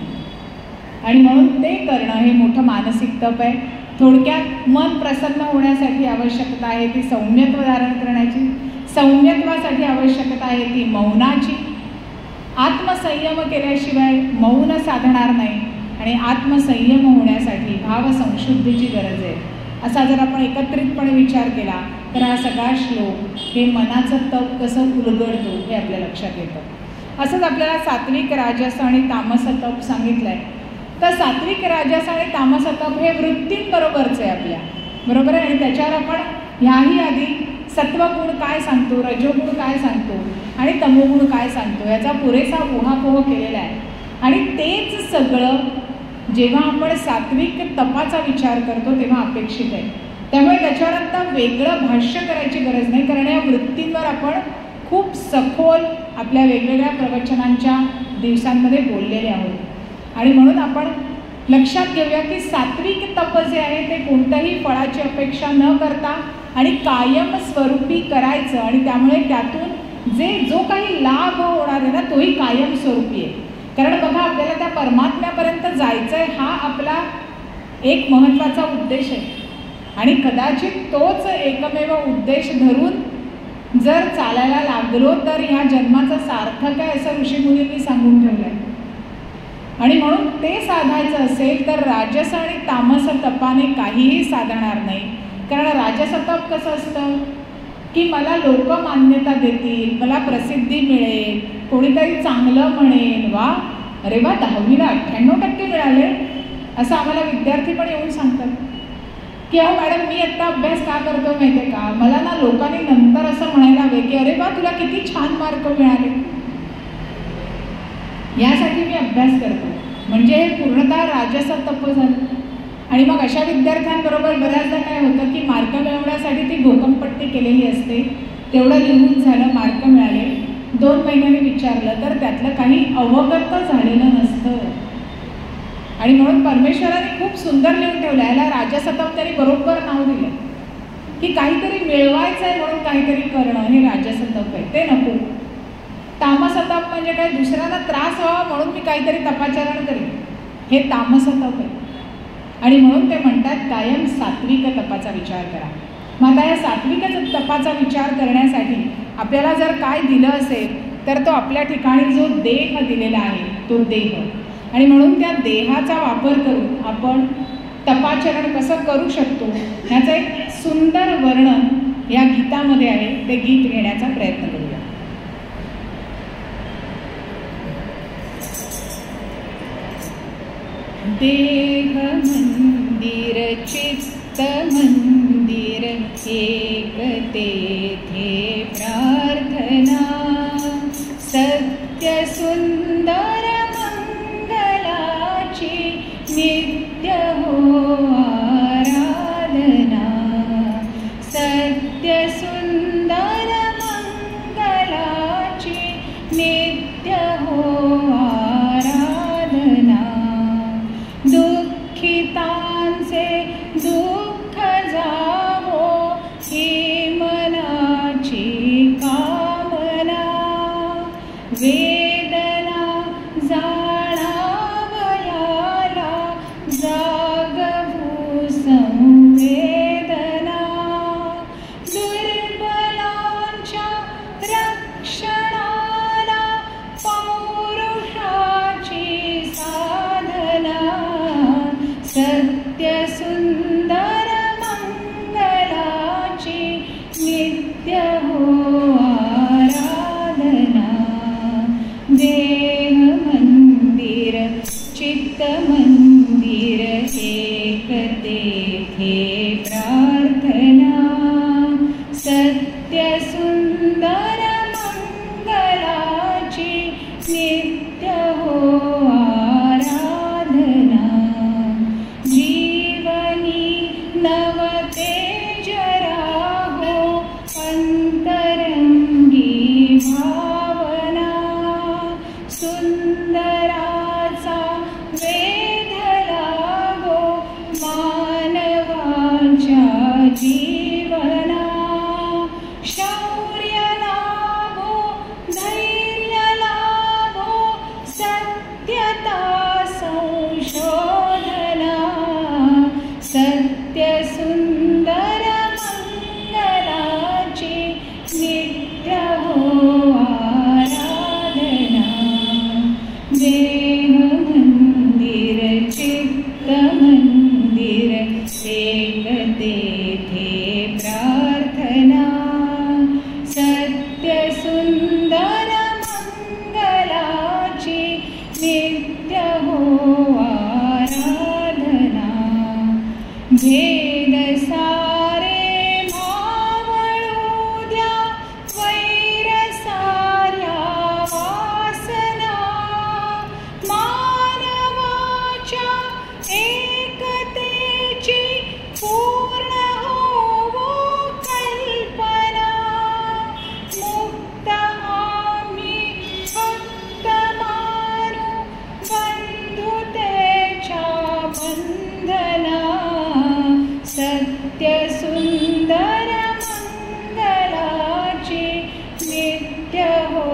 आणि म्हणून ते करणं हे मोठं मानसिक तप आहे. थोडक्यात मन प्रसन्न होण्यासाठी आवश्यकता आहे ती सौम्यत्व धारण करण्याची, सौम्यत्वासाठी आवश्यकता आहे ती मौनाची. आत्मसंयम केल्याशिवाय मौन साधणार नाही आणि आत्मसंयम होण्यासाठी भावसंशुद्धीची गरज आहे. असा जर आपण एकत्रितपणे विचार केला तर हा सगळा श्लोक हे मनाचं तप कसं उलगडतो हे आपल्या लक्षात येतं. असंच आपल्याला सात्विक, राजस आणि तामस तप सांगितलं आहे. तर सात्विक, राजस आणि तामस तप हे वृत्तींबरोबरचं आहे आपल्या, बरोबर आहे. आणि त्याच्यावर आपण ह्याही आधी सत्वगुण काय सांगतो, रजोगुण काय सांगतो आणि तमोगुण काय सांगतो याचा पुरेसा ऊहापोह केलेला आहे. आणि तेच सगळं जेव्हा आपण सात्विक तपाचा विचार करतो तेव्हा अपेक्षित आहे. त्यामुळे त्याच्यावर आता वेगळं भाष्य करायची गरज नाही, कारण या वृत्तींवर आपण खूप सखोल आपल्या वेगवेगळ्या प्रवचनांच्या दिवसांमध्ये बोललेले आहोत. आणि म्हणून आपण लक्षात घेऊया की सात्विक तप जे आहे ते कोणत्याही फळाची अपेक्षा न करता आणि कायम स्वरूपी करायचं, आणि त्यामुळे त्यातून जो काही लाभ होणार आहे ना तोही कायम स्वरूपी आहे. कारण बघा, आपल्याला त्या परमात्म्यापर्यंत जायचं आहे हा आपला एक महत्त्वाचा उद्देश आहे. आणि कदाचित तोच एकमेव उद्देश धरून जर चालायला लागलो तर ह्या जन्माचं सार्थक आहे असं ऋषीमुनींनी सांगून ठेवलं आहे. आणि म्हणून ते साधायचं असेल तर राजस आणि तामस तपाने काहीही साधणार नाही. कारण राजस तप कसं असतं की मला लोक मान्यता देतील, मला प्रसिद्धी मिळेल, कोणीतरी चांगलं म्हणेल, वा अरे वा 10वीला 98% मिळाले असं आम्हाला विद्यार्थी पण येऊन सांगतात की अहो मॅडम मी आत्ता अभ्यास का करतो माहिती आहे का, मला ना लोकांनी नंतर असं म्हणायला हवे की अरे वा तुला किती छान मार्क मिळाले, यासाठी मी अभ्यास करतो. म्हणजे हे पूर्णतः राजस तप झालं. आणि मग अशा विद्यार्थ्यांबरोबर बऱ्याचदा काय होतं की मार्क मिळवण्यासाठी ती घोकंपट्टी केलेली असते, तेवढं लिहून झालं, मार्क मिळाले, 2 महिन्यांनी विचारलं तर त्यातलं काही अवगत झालेलं नसतं. आणि म्हणून परमेश्वराने खूप सुंदर लिहून ठेवलं, याला राजसतप तरी बरोबर नाव दिलं की काहीतरी मिळवायचं आहे म्हणून काहीतरी करणं हे राजसतप आहे, ते नको. तामसतप म्हणजे काय, दुसऱ्यांना त्रास व्हावा म्हणून मी काहीतरी तपाचरण करेन, हे तामसतप आहे. आणि म्हणून ते म्हणतात कायम सात्विक तपाचा विचार करा. मग आता या सात्विक तपाचा विचार करण्यासाठी आपल्याला जर काय दिलं असेल तर तो आपल्या ठिकाणी जो देह दिलेला आहे तो देह, आणि म्हणून त्या देहाचा वापर करून आपण तपाचरण कसं करू शकतो ह्याचं एक सुंदर वर्णन या गीतामध्ये आहे. ते गीत घेण्याचा प्रयत्न करूया. देह मंदिर चित्त मंदिर एक तेथे प्रार्थना, सत्य सुंदर मंगलाची नित्य हो आराधना. नित्य हो आराधना। देह मंदिर चित्त मंदिर एक तेथे प्रार्थना। सत्य सुंदर मंगलाची नित्य हो आराधना। जीवनी नवतेज राहो अंतरंगी भावना। सुंदराचा वेध लागो मानवाच्या जीवना। शौर्य लाभो धैर्य लाभो सत्यता संशोधना। सत्य सुंदर मंगलाची नित्य हो आराधना। देह मंदिर चित्त मंदिर एक तेथे प्रार्थना। सत्य सुंदर मंगलाची नित्य हो आराधना। भेद सारे मावळू द्या वैर साऱ्या वासना। मानवाच्या एकतेची पूर्ण होवो कल्पना। मुक्त आम्ही फक्त मानू बंधुतेच्या बंधना। सत्य सुंदर मंगलाची नित्य हो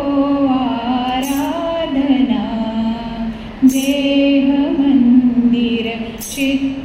आराधना। देह मंदिर चित्त